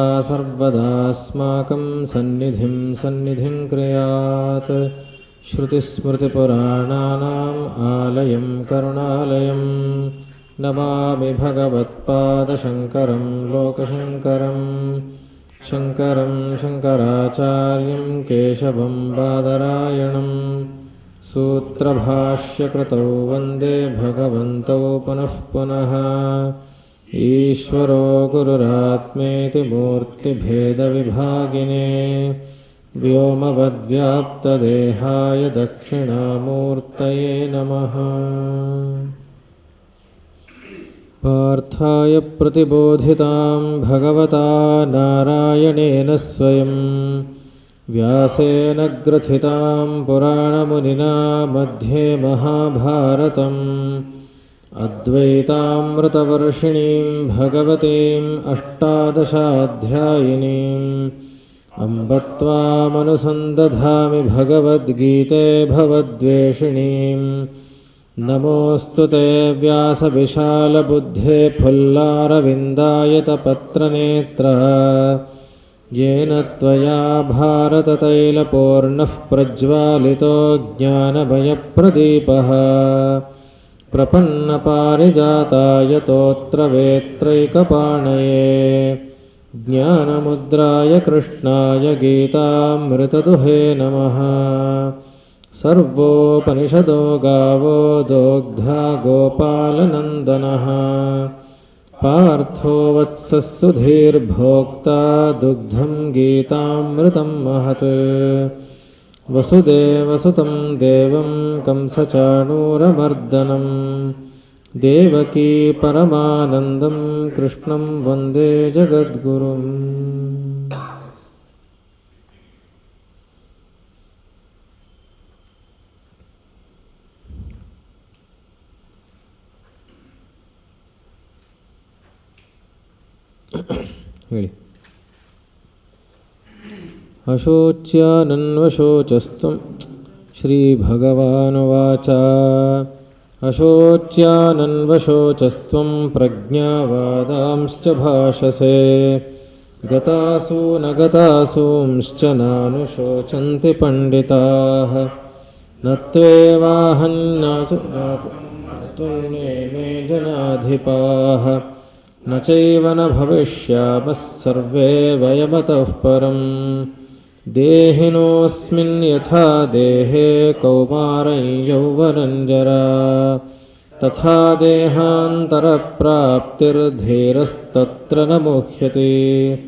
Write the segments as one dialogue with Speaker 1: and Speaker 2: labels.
Speaker 1: सर्वदास्माकं सन्निधिं क्रियात्। श्रुतिस्मृतिपुराणानाम् आलयं करुणालयं नमामि भगवत्पादशङ्करं लोकशङ्करं। शङ्करं शङ्कराचार्यं केशवं बादरायणं सूत्रभाष्यकृतौ वन्दे भगवन्तौ पुनः पुनः। ईश्वरो गुरुरात्मेति मूर्तिभेदविभागिने व्योमवद्व्याप्तदेहाय दक्षिणामूर्तये नमः। पार्थाय प्रतिबोधितां भगवता नारायणेन स्वयं व्यासेन ग्रथितां पुराणमुनिना मध्ये महाभारतम् अद्वैतामृतवर्षिणीं भगवतीम् अष्टादशाध्यायिनीम् अम्ब त्वामनुसन्दधामि भगवद्गीते भवद्वेषिणीं। नमोऽस्तु ते व्यासविशालबुद्धे फुल्लारविन्दायतपत्रनेत्र येन त्वया भारततैलपूर्णः प्रज्वालितो ज्ञानमयप्रदीपः। प्रपन्नपारिजाताय तोत्रवेत्रैकपाणये ज्ञानमुद्राय कृष्णाय गीतामृतदुहे नमः। सर्वोपनिषदो गावो दोग्धा गोपालनन्दनः पार्थो वत्सः सुधीर्भोक्ता दुग्धं गीतामृतं महत्। वसुदेवसुतं देवं कंसचाणूरमर्दनं देवकी परमानन्दं कृष्णं वन्दे जगद्गुरुम्। ಹೇಳಿ. अशोच्यानन्वशोचस्त्वं श्रीभगवानुवाच अशोच्यानन्वशोचस्त्वं प्रज्ञावादांश्च भाषसे गतासु न गतासूंश्च नानुशोचन्ति पण्डिताः। न त्वेवाहन्नामे जनाधिपाः न चैव न भविष्यामः सर्वे वयमतः परम्। देहिनोऽस्मिन् यथा देहे कौमारं यौवनं जरा तथा देहान्तरप्राप्तिर्धीरस्तत्र न मुह्यते।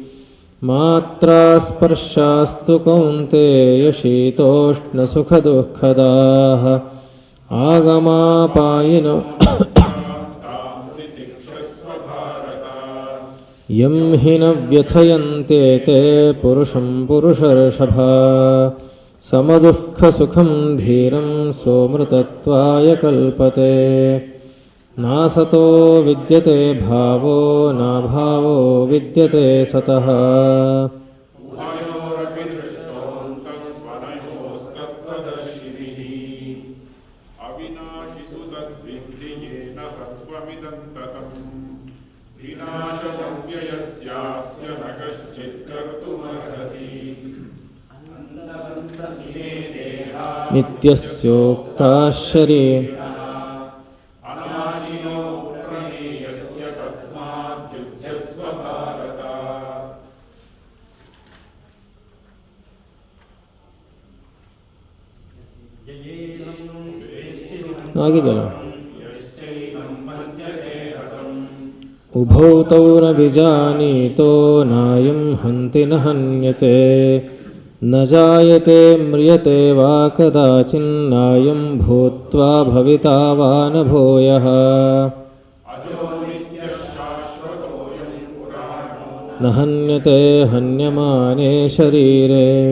Speaker 1: मात्रा स्पर्शास्तु कौन्तेय शीतोष्णसुखदुःखदाः आगमापायिनो यं हि न व्यथयन्ते ते पुरुषं पुरुषर्षभा। समदुःखसुखं धीरं सोमृतत्वाय कल्पते। नासतो विद्यते भावो नाभावो विद्यते सतः। नित्यस्योक्ताः शरीराः अनाशिनो प्रमेयस्य तस्मात् युध्यस्व भारत। ಆಗಿದೆಯಲ್ಲ. उभौ तौ न विजानीतो नायं हन्ति न हन्यते न जायते म्रियते वा कदाचिन्नायं भूत्वा भविता वा न भूयः। न हन्यते हन्यमाने शरीरे।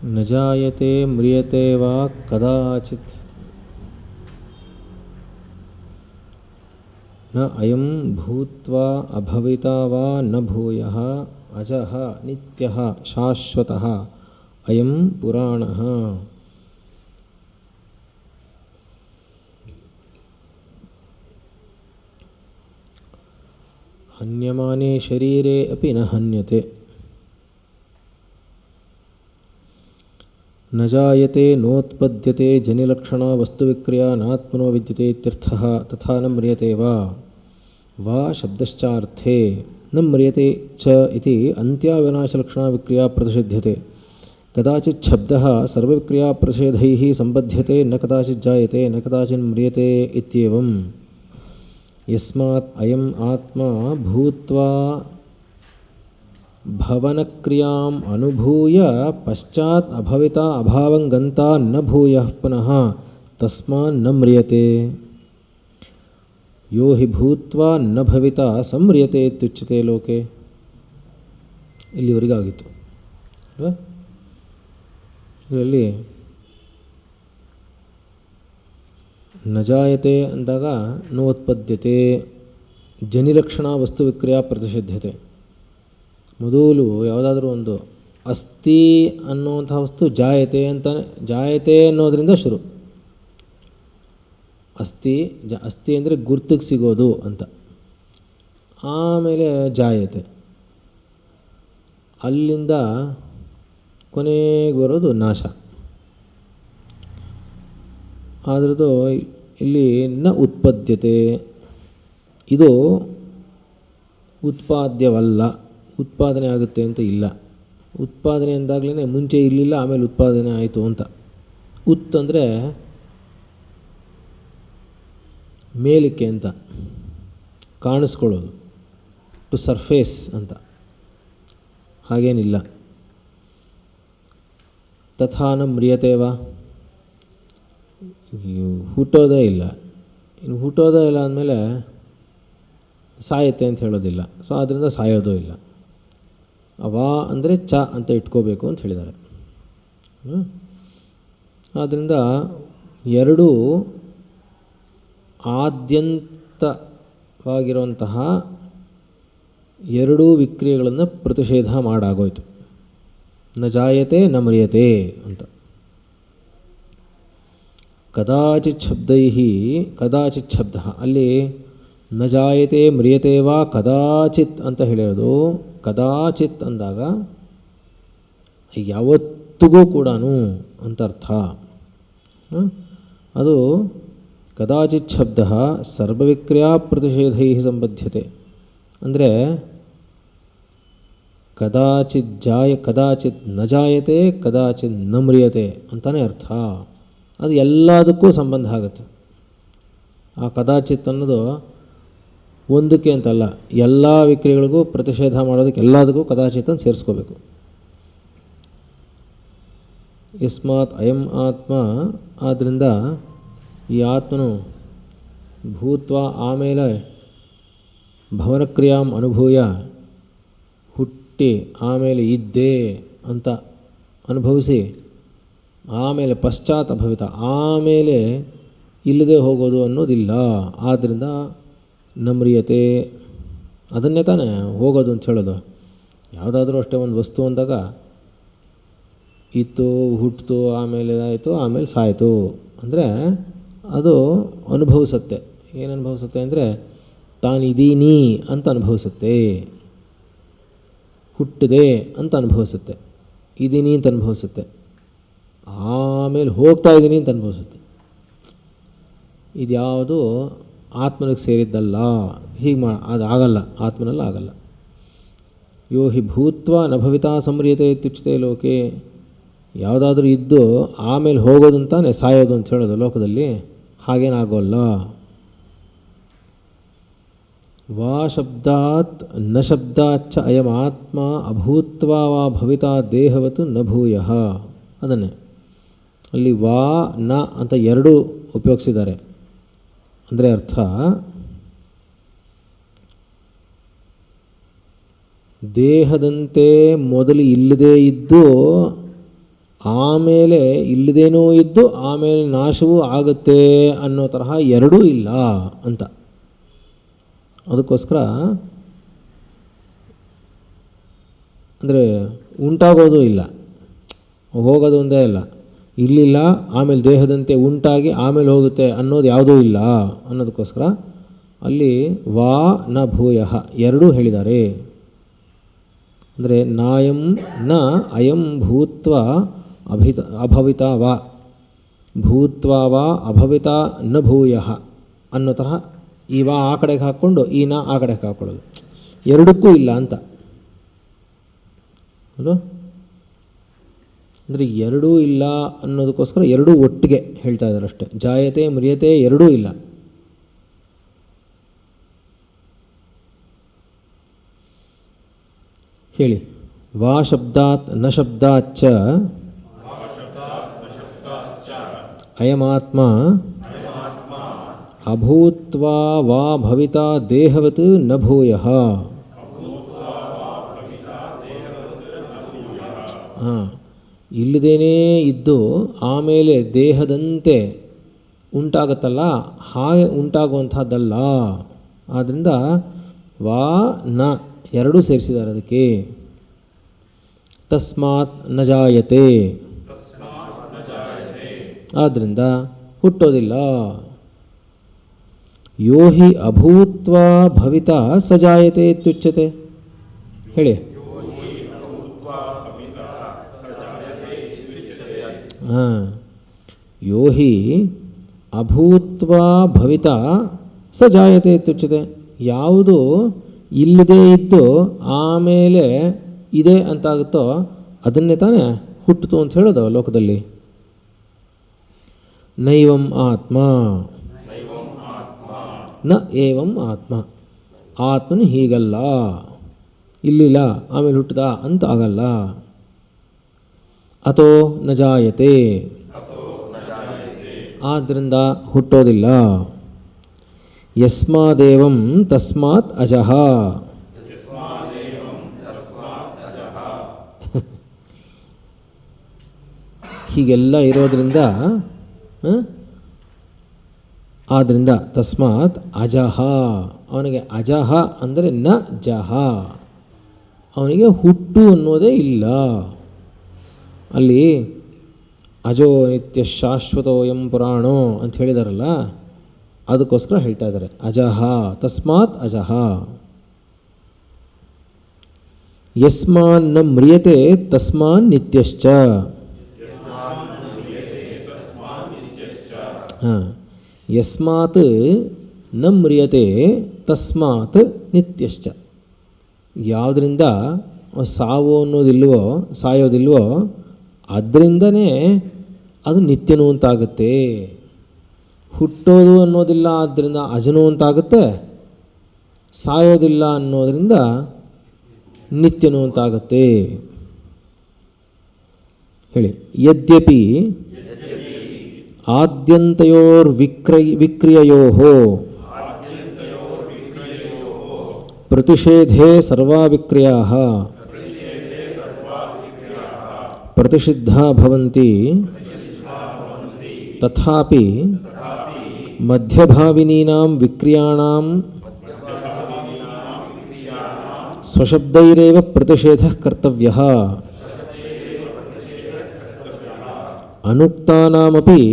Speaker 1: न जायते म्रियते वा कदाचित् ನ ಅಯಂ ಭೂತ್ವಾ ಅಭವಿತಾ ವಾ ನ ಭೂಯಃ ಅಜಃ ನಿತ್ಯಃ ಶಾಶ್ವತಃ ಅಯಂ ಪುರಾಣಃ. ಹನ್ಯಮಾನೆ ಶರೀರೆ ಅಪಿ ನ ಹನ್ಯತೆ. ನ ಜಾಯತೆ ನೋತ್ಪದ್ಯತೆ ಜನಿಲಕ್ಷಣ ವಸ್ತುವಿಕ್ರಿಯಾ ನಾತ್ಮನೋ ವಿದ್ಯತೆ ಇತ್ಯರ್ಥಃ. ತಥಾ ನ ಮ್ರಿಯತೆ ವಾ ಶಬ್ದಶ್ಚಾರ್ಥೇ ನ ಮ್ರಿಯತೆ ಚ ಇತಿ ಅಂತ್ಯಾವಿನಾಶಲಕ್ಷಣಾ ವಿಕ್ರಿಯಾ ಪ್ರತಿಷಿಧ್ಯತೆ. ಕದಾಚಿತ್ ಶಬ್ದಃ ಸರ್ವವಿಕ್ರಿಯಾ ಪ್ರತಿಷೇಧೈಃ ಸಂಬಧ್ಯತೆ ನ ಕದಾಚಿತ್ ಜಾಯತೆ ನ ಕದಾಚಿತ್ ಮ್ರಿಯತೆ ಇತ್ಯೇವಂ. ಯಸ್ಮಾತ್ ಅಯಂ ಆತ್ಮ ಭೂತ್ವಾ ಭವನಕ್ರಿಯಾಂ ಅನುಭೂಯ ಪಶ್ಚಾತ್ ಅಭವಿತಾ ಅಭಾವಂ ಗಂತಾ ನ ಭೂಯಃ ಪುನಃ ತಸ್ಮಾನ್ ನ ಮ್ರಿಯತೆ. ಯೋ ಹಿ ಭೂತ್ವಾ ನ ಭವಿತಾ ಸಂಮ್ರಿಯತೆ ಇತ್ಯುಚ್ಯತೆ ಲೋಕೆ. ಇಲ್ಲಿವರೆಗೆ ಆಗಿತ್ತು ಅಲ್ವಾ? ಇದರಲ್ಲಿ ನ ಜಾಯತೆ ಅಂದಾಗ ನೋತ್ಪದ್ಯತೆ, ಜನಿಲಕ್ಷಣ ವಸ್ತು ವಿಕ್ರಿಯಾ ಪ್ರತಿಷಿಧ್ಯತೆ. ಮೊದಲು ಯಾವುದಾದ್ರೂ ಒಂದು ಅಸ್ಥಿ ಅನ್ನುವಂಥ ವಸ್ತು ಜಾಯತೆ ಅಂತಾನೆ, ಜಾಯತೆ ಅನ್ನೋದರಿಂದ ಶುರು. ಅಸ್ಥಿ ಅಂದರೆ ಗುರ್ತಿಗೆ ಸಿಗೋದು ಅಂತ. ಆಮೇಲೆ ಜಾಯತೆ, ಅಲ್ಲಿಂದ ಕೊನೆಗೆ ಬರೋದು ನಾಶ. ಆದ್ರದ್ದು ಇಲ್ಲಿ ನ ಉತ್ಪದ್ಯತೆ, ಇದು ಉತ್ಪಾದ್ಯವಲ್ಲ, ಉತ್ಪಾದನೆ ಆಗುತ್ತೆ ಅಂತ ಇಲ್ಲ. ಉತ್ಪಾದನೆ ಅಂದಾಗಲೇ ಮುಂಚೆ ಇರಲಿಲ್ಲ, ಆಮೇಲೆ ಉತ್ಪಾದನೆ ಆಯಿತು ಅಂತ. ಉತ್ ಅಂದರೆ ಮೇಲಕ್ಕೆ ಅಂತ, ಕಾಣಿಸ್ಕೊಳ್ಳೋದು, ಟು ಸರ್ಫೇಸ್ ಅಂತ. ಹಾಗೇನಿಲ್ಲ. ತಥಾನ ಮ್ರಿಯತೇವಾ, ಹುಟ್ಟೋದೇ ಇಲ್ಲ. ಇನ್ನು ಹುಟ್ಟೋದೇ ಇಲ್ಲ ಅಂದಮೇಲೆ ಸಾಯುತ್ತೆ ಅಂತ ಹೇಳೋದಿಲ್ಲ. ಸೊ ಆದ್ದರಿಂದ ಸಾಯೋದೂ ಇಲ್ಲ. ವಾ ಅಂದರೆ ಚ ಅಂತ ಇಟ್ಕೋಬೇಕು ಅಂತ ಹೇಳಿದ್ದಾರೆ. ಆದ್ದರಿಂದ ಎರಡೂ ಆದ್ಯಂತವಾಗಿರುವಂತಹ ಎರಡೂ ವಿಕ್ರಿಯೆಗಳನ್ನು ಪ್ರತಿಷೇಧ ಮಾಡಾಗೋಯ್ತು. ನ ಜಾಯತೆ ನ ಮ್ರಿಯತೆ ಅಂತ. ಕದಾಚಿತ್ ಶಬ್ದೈ, ಕದಾಚಿತ್ ಶಬ್ದ, ಅಲ್ಲಿ ನ ಜಾಯತೆ ಮ್ರಿಯತೆ ವಾ ಕದಾಚಿತ್ ಅಂತ ಹೇಳಿರೋದು. ಕದಾಚಿತ್ ಅಂದಾಗ ಯಾವತ್ತಿಗೂ ಕೂಡ ಅಂತ ಅರ್ಥ. ಅದು ಕದಾಚಿತ್ ಶಬ್ದ ಸರ್ವವಿಕ್ರಿಯಾ ಪ್ರತಿಷೇಧೈ ಸಂಬಧ್ಯತೆ. ಅಂದರೆ ಕದಾಚಿತ್ ನ ಜಾಯತೆ ಕದಾಚಿತ್ ನ ಮ್ರಿಯತೆ ಅಂತಲೇ ಅರ್ಥ. ಅದು ಎಲ್ಲದಕ್ಕೂ ಸಂಬಂಧ ಆಗುತ್ತೆ. ಆ ಕದಾಚಿತ್ ಅನ್ನೋದು ಒಂದಕ್ಕೆ ಅಂತಲ್ಲ, ಎಲ್ಲ ವಿಕ್ರಿಯೆಗಳಿಗೂ ಪ್ರತಿಷೇಧ ಮಾಡೋದಕ್ಕೆ ಎಲ್ಲದಕ್ಕೂ ಕದಾಚಿತ್ ಅಂತ ಸೇರಿಸ್ಕೋಬೇಕು. ಯಸ್ಮಾತ್ ಅಯಂ ಆತ್ಮ, ಆದ್ದರಿಂದ ಈ ಆತ್ಮನು ಭೂತ್ವ ಆಮೇಲೆ ಭವನಕ್ರಿಯಾಂ ಅನುಭೂಯ, ಹುಟ್ಟಿ ಆಮೇಲೆ ಇದ್ದೆ ಅಂತ ಅನುಭವಿಸಿ, ಆಮೇಲೆ ಪಶ್ಚಾತ್ ಅಭವಿತ, ಆಮೇಲೆ ಇಲ್ಲದೆ ಹೋಗೋದು ಅನ್ನೋದಿಲ್ಲ. ಆದ್ದರಿಂದ ನಮ್ರಿಯತೆ, ಅದನ್ನೇ ತಾನೇ ಹೋಗೋದು ಅಂತ ಹೇಳೋದು. ಯಾವುದಾದ್ರೂ ಅಷ್ಟೇ ಒಂದು ವಸ್ತು ಅಂದಾಗ ಇತ್ತು, ಹುಟ್ಟಿತು, ಆಮೇಲೆ ಆಯಿತು, ಆಮೇಲೆ ಸಾಯಿತು ಅಂದರೆ ಅದು ಅನುಭವಿಸುತ್ತೆ. ಏನು ಅನುಭವಿಸುತ್ತೆ ಅಂದರೆ ತಾನಿದ್ದೀನಿ ಅಂತ ಅನುಭವಿಸುತ್ತೆ, ಹುಟ್ಟಿದೆ ಅಂತ ಅನುಭವಿಸುತ್ತೆ, ಇದ್ದೀನಿ ಅಂತ ಅನುಭವಿಸುತ್ತೆ, ಆಮೇಲೆ ಹೋಗ್ತಾ ಇದ್ದೀನಿ ಅಂತ ಅನುಭವಿಸುತ್ತೆ. ಇದ್ಯಾವುದು ಆತ್ಮನಿಗೆ ಸೇರಿದ್ದಲ್ಲ. ಹೀಗೆ ಅದು ಆಗಲ್ಲ, ಆತ್ಮನಲ್ಲಿ ಆಗಲ್ಲ. ಯೋ ಹಿ ಭೂತ್ವ ನ ಭವಿತಾ ಸಂಮ್ರಿಯತೆ ಇತ್ಯುಚ್ಯತೆ ಲೋಕೆ. ಯಾವುದಾದ್ರೂ ಇದ್ದು ಆಮೇಲೆ ಹೋಗೋದು ಅಂತಾನೆ ಸಾಯೋದು ಅಂತ ಹೇಳೋದು ಲೋಕದಲ್ಲಿ. ಹಾಗೇನಾಗೋಲ್ಲ. ವಾ ಶಬ್ದಾತ್ ನ ಶಬ್ದಾಚ್ಚ ಅಯಂ ಆತ್ಮ ಅಭೂತ್ವ ವಾ ಭವಿತಾ ದೇಹವತ್ತು ನ ಭೂಯಃ. ಅದನ್ನೇ ಅಲ್ಲಿ ವಾ ನ ಅಂತ ಎರಡೂ ಉಪಯೋಗಿಸಿದ್ದಾರೆ. ಅಂದರೆ ಅರ್ಥ, ದೇಹದಂತೆ ಮೊದಲು ಇಲ್ಲದೇ ಇದ್ದು ಆಮೇಲೆ ಇಲ್ಲದೇನೂ ಇದ್ದು ಆಮೇಲೆ ನಾಶವೂ ಆಗುತ್ತೆ ಅನ್ನೋ ತರಹ ಎರಡೂ ಇಲ್ಲ ಅಂತ. ಅದಕ್ಕೋಸ್ಕರ ಅಂದರೆ ಉಂಟಾಗೋದು ಇಲ್ಲ, ಹೋಗೋದು ಒಂದೇ ಇಲ್ಲ, ಇಲ್ಲಿಲ್ಲ ಆಮೇಲೆ ದೇಹದಂತೆ ಉಂಟಾಗಿ ಆಮೇಲೆ ಹೋಗುತ್ತೆ ಅನ್ನೋದು ಯಾವುದೂ ಇಲ್ಲ ಅನ್ನೋದಕ್ಕೋಸ್ಕರ ಅಲ್ಲಿ ವಾ ನ ಭೂಯ ಎರಡೂ ಹೇಳಿದ್ದಾರೆ. ಅಂದರೆ ನಾಯಂ ನ ಅಯಂ ಭೂತ್ವ ಅಭವಿತ ವಾ ಭೂತ್ವ ವಾ ಅಭವಿತ ನ ಭೂಯ ಅನ್ನೋ ತರಹ ಈ ವಾ ಆ ಕಡೆಗೆ ಹಾಕ್ಕೊಂಡು ಈ ನ ಆ ಕಡೆಗೆ ಹಾಕ್ಕೊಳ್ಳೋದು, ಎರಡಕ್ಕೂ ಇಲ್ಲ ಅಂತ ಅಲ್ವ. ಅಂದರೆ ಎರಡೂ ಇಲ್ಲ ಅನ್ನೋದಕ್ಕೋಸ್ಕರ ಎರಡೂ ಒಟ್ಟಿಗೆ ಹೇಳ್ತಾ ಇದ್ದಾರೆ ಅಷ್ಟೆ. ಜಾಯತೆ ಮ್ರಿಯತೆ ಎರಡೂ ಇಲ್ಲ. ಹೇಳಿ. ವಾ ಶಬ್ದಾತ್ ನ ಶಬ್ದಾಚ್ಚ ಅಯಮಾತ್ಮ ಅಭೂತ್ವಾ ವಾ ಭವಿತಾ ದೇಹವತ್ ನ ಭೂಯಃ. ಹಾಂ, ಇಲ್ಲದೇನೇ ಇದ್ದು ಆಮೇಲೆ ದೇಹದಂತೆ ಉಂಟಾಗತ್ತಲ್ಲ, ಹಾಗೆ ಉಂಟಾಗುವಂಥದ್ದಲ್ಲ. ಆದ್ದರಿಂದ ವಾ ನ ಎರಡೂ ಸೇರಿಸಿದ್ದಾರೆ ಅದಕ್ಕೆ. ತಸ್ಮಾತ್ ನ ಜಾಯತೆ, ಆದ್ದರಿಂದ ಹುಟ್ಟೋದಿಲ್ಲ. ಯೋ ಹಿ ಅಭೂತ್ವಾ ಭವಿತಾ ಸ ಜಾಯತೆ ಇತ್ಯುಚ್ಯತೆ. ಹೇಳಿ. ಹಾಂ, ಯೋ ಹಿ ಅಭೂತ್ವಾ ಭವಿತಾ ಸ ಜಾಯತೆ ಇತ್ಯುಚ್ಯತೆ. ಯಾವುದು ಇಲ್ಲದೇ ಇದ್ದು ಆಮೇಲೆ ಇದೆ ಅಂತಾಗುತ್ತೋ ಅದನ್ನೇ ತಾನೇ ಹುಟ್ಟಿತು ಅಂತ ಹೇಳೋದು ಲೋಕದಲ್ಲಿ. ನೈವಂ ಆತ್ಮ ನ ಏವಂ ಆತ್ಮ. ಆತ್ಮನು ಹೀಗಲ್ಲ, ಇಲ್ಲಿಲ್ಲ ಆಮೇಲೆ ಹುಟ್ಟದ ಅಂತ ಆಗಲ್ಲ. ಅಥೋ ನ ಜಾಯತೆ, ಆದ್ದರಿಂದ ಹುಟ್ಟೋದಿಲ್ಲ. ಯಸ್ಮಾದೇವಂ ತಸ್ಮಾತ್ ಅಜಃ. ಹೀಗೆಲ್ಲ ಇರೋದ್ರಿಂದ ಆದ್ದರಿಂದ ತಸ್ಮಾತ್ ಅಜಃ, ಅವನಿಗೆ ಅಜಃ ಅಂದರೆ ನ ಜಹ, ಅವನಿಗೆ ಹುಟ್ಟು ಅನ್ನೋದೇ ಇಲ್ಲ. ಅಲ್ಲಿ ಅಜೋ ನಿತ್ಯ ಶಾಶ್ವತೋಯಂ ಪುರಾಣೋ ಅಂತ ಹೇಳಿದಾರಲ್ಲ, ಅದಕ್ಕೋಸ್ಕರ ಹೇಳ್ತಾ ಇದ್ದಾರೆ ಅಜಃ. ತಸ್ಮಾತ್ ಅಜಃ. ಯಸ್ಮಾನ್ ನ ಮ್ರಿಯತೆ ತಸ್ಮಾನ್ ನಿತ್ಯಶ್ಚ. ಹಾಂ, ಯಸ್ಮಾತ್ ನ ಮ್ರಿಯತೆ ತಸ್ಮಾತ್ ನಿತ್ಯಶ್ಚ. ಯಾವುದರಿಂದ ಸಾವು ಅನ್ನೋದಿಲ್ವೋ, ಸಾಯೋದಿಲ್ವೋ, ಅದರಿಂದನೇ ಅದು ನಿತ್ಯನೂ ಅಂತಾಗುತ್ತೆ. ಹುಟ್ಟೋದು ಅನ್ನೋದಿಲ್ಲ ಆದ್ದರಿಂದ ಅಜನು ಅಂತಾಗುತ್ತೆ, ಸಾಯೋದಿಲ್ಲ ಅನ್ನೋದರಿಂದ ನಿತ್ಯನು ಅಂತಾಗುತ್ತೆ. ಹೇಳಿ. ಯದ್ಯಪಿ ಆದ್ಯಂತಯೋರ್ ವಿಕ್ರಿಯಯೋಃ ಪ್ರತಿಷೇಧೇ ಸರ್ವಾ ವಿಕ್ರಿಯಾಃ ಪ್ರತಿಷಿದ್ಧಾ ಭವಂತಿ ತಥಾಪಿ ಮಧ್ಯಭಾವಿನೀನಾಂ ವಿಕ್ರಿಯಾಣಾಂ ಸ್ವಶಬ್ದೈರೇವ ಪ್ರತಿಷೇಧಃ ಕರ್ತವ್ಯಃ. ಅನುಕ್ತಾನಾಮಪಿ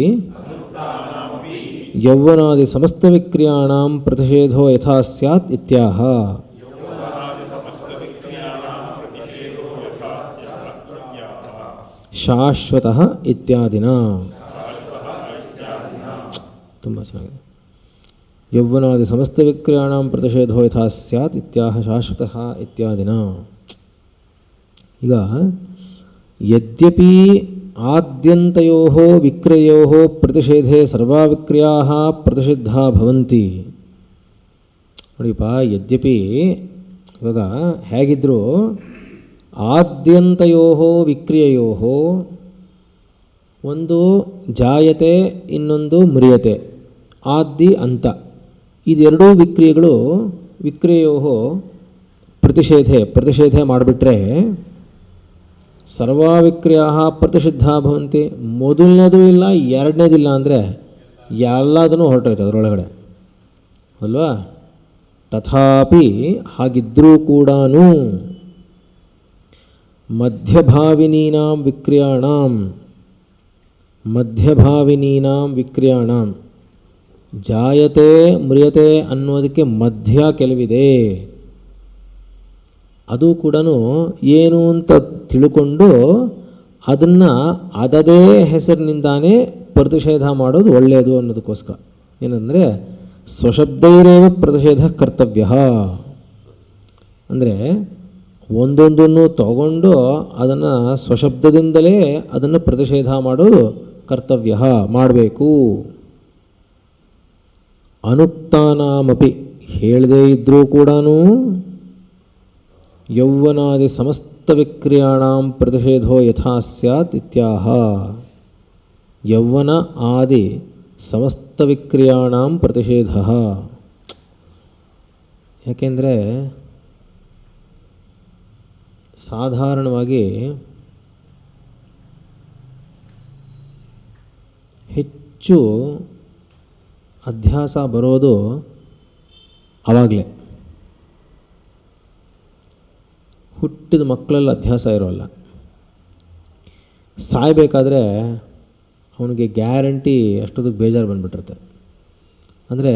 Speaker 1: ಯೌವನಾದಿ ಸಮಸ್ತ ವಿಕ್ರಿಯಾಣಾಂ ಪ್ರತಿಷೇಧೋ ಯಥಾ ಸ್ಯಾತ್ ಇತ್ಯಾಹ. ಶಾಶ್ವತಃ ಇತ್ಯಾದಿನ. ತುಂಬ ಚೆನ್ನಾಗಿದೆ. ಯೌವನಾದಿ ಸಮಸ್ತ ವಿಕ್ರಿಯಾಣಾಂ ಪ್ರತಿಷೇಧೋ ಯಥಾ ಸ್ಯಾತ್ ಇತ್ಯಾಹ ಶಾಶ್ವತಃ ಇತ್ಯಾದಿನ. ಈಗ ಯದ್ಯಪಿ ಆದ್ಯಂತಯೋಃ ವಿಕ್ರಿಯಯೋಃ ಪ್ರತಿಷೇಧೇ ಸರ್ವಾ ವಿಕ್ರಿಯಾಃ ಪ್ರತಿಷಿದ್ಧಾ ಭವಂತಿ. ನೋಡಿಪ್ಪ, ಯದ್ಯಪಿ ಇವಾಗ ಹೇಗಿದ್ದರೂ ಆದ್ಯಂತಯೋಃ ವಿಕ್ರಿಯಯೋಃ, ಒಂದು ಜಾಯತೆ ಇನ್ನೊಂದು ಮ್ರಿಯತೆ, ಆದಿ ಅಂತ, ಇದೆರಡೂ ವಿಕ್ರಿಯೆಯೋ ಪ್ರತಿಷೇಧೆ ಮಾಡಿಬಿಟ್ರೆ ಸರ್ವಾ ವಿಕ್ರಿಯಾ ಪ್ರತಿಷಿದ್ಧಾ ಭವಂತಿ. ಮೊದಲನೇದು ಇಲ್ಲ, ಎರಡನೇದಿಲ್ಲ ಅಂದರೆ ಎಲ್ಲದನ್ನು ಹೊರಟೋಯ್ತು ಅದರೊಳಗಡೆ ಅಲ್ವಾ. ತಥಾಪಿ ಹಾಗಿದ್ರೂ ಕೂಡ ಮಧ್ಯಭಾವಿನೀನಾಂ ವಿಕ್ರಿಯಾಣಾಂ ಜಾಯತೆ ಮ್ರಿಯತೆ ಅನ್ನೋದಕ್ಕೆ ಮಧ್ಯ ಕೆಲವಿದೆ. ಅದು ಕೂಡ ಏನು ಅಂತ ತಿಳ್ಕೊಂಡು ಅದನ್ನು ಅದದೇ ಹೆಸರಿನಿಂದಾನೇ ಪ್ರತಿಷೇಧ ಮಾಡೋದು ಒಳ್ಳೆಯದು ಅನ್ನೋದಕ್ಕೋಸ್ಕರ. ಏನಂದರೆ ಸ್ವಶಬ್ದೈರೇವ ಪ್ರತಿಷೇಧ ಕರ್ತವ್ಯ. ಅಂದರೆ ಒಂದೊಂದನ್ನು ತಗೊಂಡು ಅದನ್ನು ಸ್ವಶಬ್ದದಿಂದಲೇ ಅದನ್ನು ಪ್ರತಿಷೇಧ ಮಾಡೋದು ಕರ್ತವ್ಯ, ಮಾಡಬೇಕು. ಅನುಕ್ತಾನಾಮಪಿ ಹೇಳದೇ ಇದ್ದರೂ ಕೂಡ ಯೌವನಾದಿ ಸಮಸ್ತ ವಿಕ್ರಿಯಾಣಾಂ ಪ್ರತಿಷೇಧೋ ಯಥಾ ಸ್ಯಾತ್ ಇತ್ಯಾಹ. ಯೌವನ ಆದಿ ಸಮಸ್ತ ವಿಕ್ರಿಯಾಣಾಂ ಪ್ರತಿಷೇಧ. ಯಾಕೆಂದರೆ ಸಾಧಾರಣವಾಗಿ ಹೆಚ್ಚು ಅಧ್ಯಾಸ ಬರೋದು ಆವಾಗಲೇ. ಹುಟ್ಟಿದ ಮಕ್ಕಳಲ್ಲಿ ಅಧ್ಯಾಸ ಇರೋಲ್ಲ. ಸಾಯಬೇಕಾದ್ರೆ ಅವನಿಗೆ ಗ್ಯಾರಂಟಿ ಅಷ್ಟೊತ್ತಿಗೆ ಬೇಜಾರು ಬಂದುಬಿಟ್ಟಿರುತ್ತೆ. ಅಂದರೆ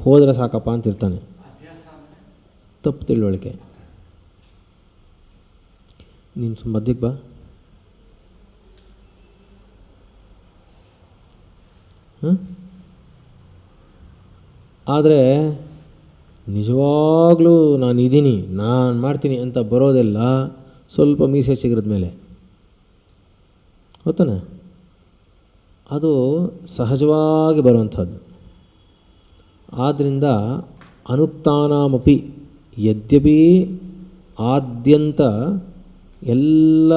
Speaker 1: ಹೋದರೆ ಸಾಕಪ್ಪ ಅಂತಿರ್ತಾನೆ. ತಪ್ಪು ತಿಳುವಳಿಕೆ. ನೀನು ಮಧ್ಯಕ್ಕೆ ಬಾ. ಆದರೆ ನಿಜವಾಗ್ಲೂ ನಾನಿದ್ದೀನಿ, ನಾನು ಮಾಡ್ತೀನಿ ಅಂತ ಬರೋದೆಲ್ಲ ಸ್ವಲ್ಪ ಮೀಸೆ ಸಿಗರದ ಮೇಲೆ. ಗೊತ್ತಾನೆ? ಅದು ಸಹಜವಾಗಿ ಬರುವಂಥದ್ದು. ಆದ್ದರಿಂದ ಅನುಕ್ತಾನಾಮಪಿ ಯದ್ಯಪಿ ಆದ್ಯಂತ ಎಲ್ಲ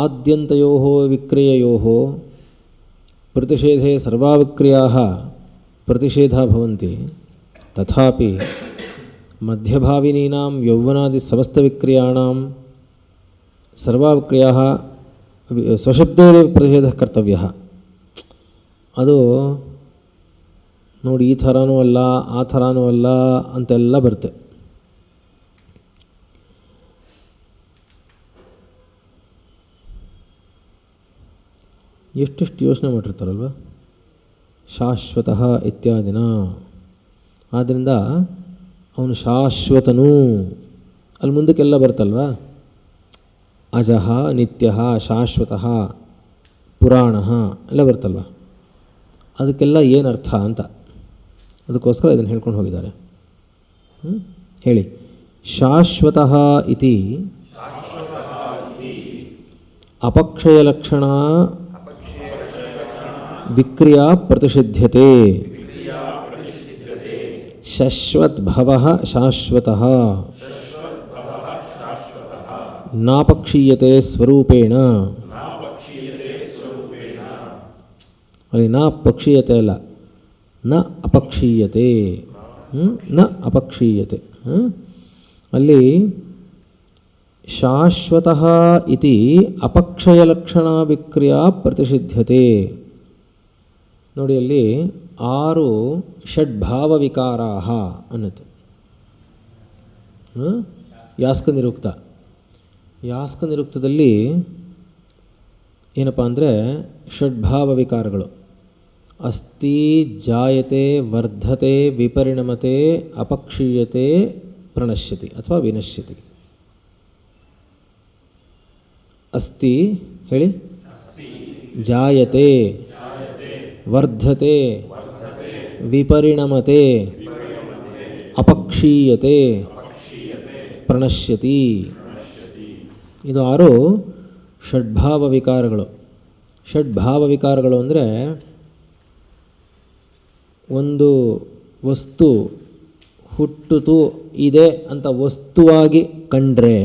Speaker 1: ಆದ್ಯಂತಯೋ ವಿಕ್ರಿಯೆಯೋ ಪ್ರತಿಷೇಧೆ ಸರ್ವಾ ವಿಕ್ರಿಯಾಃ ಪ್ರತಿಷೇಧ ಭವಂತಿ, ತಥಾಪಿ ಮಧ್ಯಭಾವಿನೀನಾಂ ಯೌವನಾದಿ ಸಮಸ್ತ ವಿಕ್ರಿಯಾಣಾಂ ಸರ್ವಾ ವಿಕ್ರಿಯಾಃ ಸ್ವಶಬ್ದೇನ ಪ್ರತಿಷೇಧ ಕರ್ತವ್ಯ. ಅದು ನೋಡಿ, ಈ ಥರನೂ ಅಲ್ಲ ಆ ಥರನೂ ಅಲ್ಲ ಅಂತೆಲ್ಲ ಬರುತ್ತೆ. ಎಷ್ಟೆಷ್ಟು ಯೋಚನೆ ಮಾಡಿರ್ತಾರಲ್ವ ಶಾಶ್ವತಃ ಇತ್ಯಾದಿನ. ಆದ್ದರಿಂದ ಅವನು ಶಾಶ್ವತನೂ ಅಲ್ಲಿ ಮುಂದಕ್ಕೆಲ್ಲ ಬರ್ತಲ್ವ. ಅಜಃ ನಿತ್ಯಃ ಶಾಶ್ವತಃ ಪುರಾಣಃ ಎಲ್ಲ ಬರ್ತಲ್ವ. ಅದಕ್ಕೆಲ್ಲ ಏನರ್ಥ ಅಂತ ಅದಕ್ಕೋಸ್ಕರ ಇದನ್ನು ಹೇಳ್ಕೊಂಡು ಹೋಗಿದ್ದಾರೆ. ಹೇಳಿ. ಶಾಶ್ವತಃ ಇತಿ ಅಪಕ್ಷಯಲಕ್ಷಣ ವಿಕ್ರಿಯಾ ಪ್ರತಿಷಿಧ್ಯತೆ. ಶಶ್ವತ್ಭವಃ ಶಾಶ್ವತಃ ನಾಪಕ್ಷೀಯತೆ ಸ್ವರೂಪೇಣ. ಅಲ್ಲಿ ನ ಪಕ್ಷೀಯತೆ ಅಲ್ಲ, ನ ಅಪಕ್ಷೀಯತೆ. ನ ಅಪಕ್ಷೀಯತೆ. ಅಲ್ಲಿ ಶಾಶ್ವತಃ ಇತಿ ಅಪಕ್ಷಯಲಕ್ಷಣ ವಿಕ್ರಿಯಾ ಪ್ರತಿಷಿಧ್ಯತೆ. ನೋಡಿ, ಅಲ್ಲಿ 6 ಷಡ್ಭಾವವಿಕಾರಾಃ ಅನ್ನತ್ತೆ. ಯಾಸ್ಕನಿರುಕ್ತ. ಯಾಸ್ಕನಿರುಕ್ತದಲ್ಲಿ ಏನಪ್ಪ ಅಂದರೆ ಷಡ್ಭಾವವಿಕಾರಗಳು ಅಸ್ತಿ, ಜಾಯತೆ, ವರ್ಧತೆ, ವಿಪರಿಣಮತೆ, ಅಪಕ್ಷೀಯತೆ, ಪ್ರಣಶ್ಯತಿ ಅಥವಾ ವಿನಶ್ಯತಿ. ಅಸ್ತಿ ಹೇಳಿ. ಜಾಯತೆ, ವರ್ಧತೆ, ವಿಪರಿಣಮತೆ, ಅಪಕ್ಷೀಯತೆ, ಪ್ರಣಶ್ಯತಿ. ಇದು 6 ಷಡ್ಭಾವವಿಕಾರಗಳು. ಷಡ್ಭಾವವಿಕಾರಗಳು ಅಂದರೆ ಒಂದು ವಸ್ತು ಹುಟ್ಟಿತು ಇದೆ ಅಂತ ವಸ್ತುವಾಗಿ ಕಂಡ್ರೆ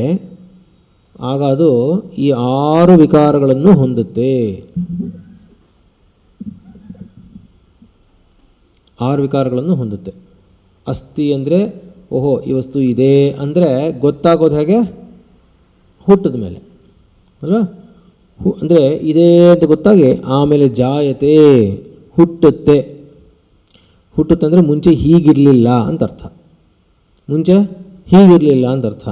Speaker 1: ಆಗ ಅದು ಈ 6 ವಿಕಾರಗಳನ್ನು ಹೊಂದುತ್ತೆ. 6 ವಿಕಾರಗಳನ್ನು ಹೊಂದುತ್ತೆ. ಅಸ್ತಿ ಅಂದರೆ ಓಹೋ ಈ ವಸ್ತು ಇದೆ ಅಂದರೆ ಗೊತ್ತಾಗೋದು ಹೇಗೆ? ಹುಟ್ಟಿದ ಮೇಲೆ ಅಲ್ವಾ? ಅಂದರೆ ಇದೆ ಅಂತ ಗೊತ್ತಾಗಿ ಆಮೇಲೆ ಜಾಯತೆ ಹುಟ್ಟುತ್ತೆ. ಹುಟ್ಟುತ್ತೆ ಅಂದರೆ ಮುಂಚೆ ಹೀಗಿರಲಿಲ್ಲ ಅಂತ ಅರ್ಥ. ಮುಂಚೆ ಹೀಗಿರಲಿಲ್ಲ ಅಂತ ಅರ್ಥ.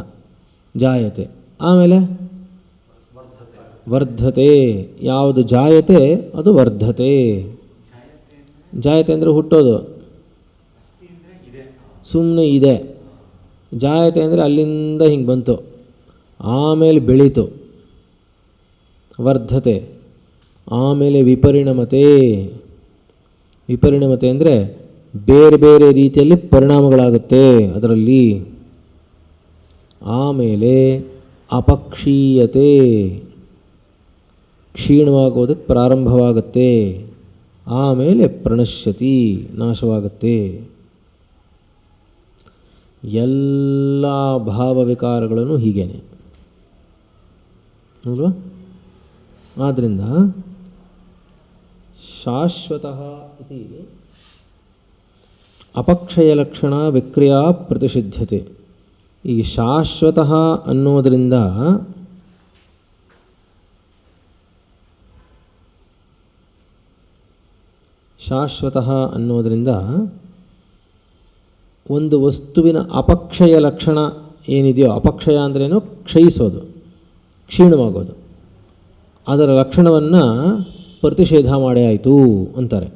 Speaker 1: ಜಾಯತೆ. ಆಮೇಲೆ ವರ್ಧತೆ. ಯಾವುದು ಜಾಯತೆ ಅದು ವರ್ಧತೆ. ಜಾಯತೆ ಅಂದರೆ ಹುಟ್ಟೋದು, ಸುಮ್ಮನೆ ಇದೆ. ಜಾಯತೆ ಅಂದರೆ ಅಲ್ಲಿಂದ ಹಿಂಗೆ ಬಂತು, ಆಮೇಲೆ ಬೆಳೀತು, ವರ್ಧತೆ. ಆಮೇಲೆ ವಿಪರಿಣಮತೆ. ವಿಪರಿಣಮತೆ ಅಂದರೆ ಬೇರೆ ಬೇರೆ ರೀತಿಯಲ್ಲಿ ಪರಿಣಾಮಗಳಾಗುತ್ತೆ ಅದರಲ್ಲಿ. ಆಮೇಲೆ ಅಪಕ್ಷೀಯತೆ, ಕ್ಷೀಣವಾಗುವುದಕ್ಕೆ ಪ್ರಾರಂಭವಾಗುತ್ತೆ. ಆಮೇಲೆ ಪ್ರಣಶ್ಯತಿ, ನಾಶವಾಗುತ್ತೆ. ಎಲ್ಲ ಭಾವವಿಕಾರಗಳನ್ನು ಹೀಗೇನೆ ಅಲ್ವಾ? ಆದ್ದರಿಂದ ಶಾಶ್ವತಃ ಇತಿ ಅಪಕ್ಷಯಲಕ್ಷಣ ವಿಕ್ರಿಯಾ ಪ್ರತಿಷಿಧ್ಯತೆ. ಈ ಶಾಶ್ವತಃ ಅನ್ನೋದರಿಂದ ಒಂದು ವಸ್ತುವಿನ ಅಪಕ್ಷಯ ಲಕ್ಷಣ ಏನಿದೆಯೋ, ಅಪಕ್ಷಯ ಅಂದ್ರೇನು? ಕ್ಷಯಿಸೋದು, ಕ್ಷೀಣವಾಗೋದು. ಅದರ ಲಕ್ಷಣವನ್ನು ಪ್ರತಿಷೇಧ ಮಾಡೇ ಆಯಿತು ಅಂತಾರೆ.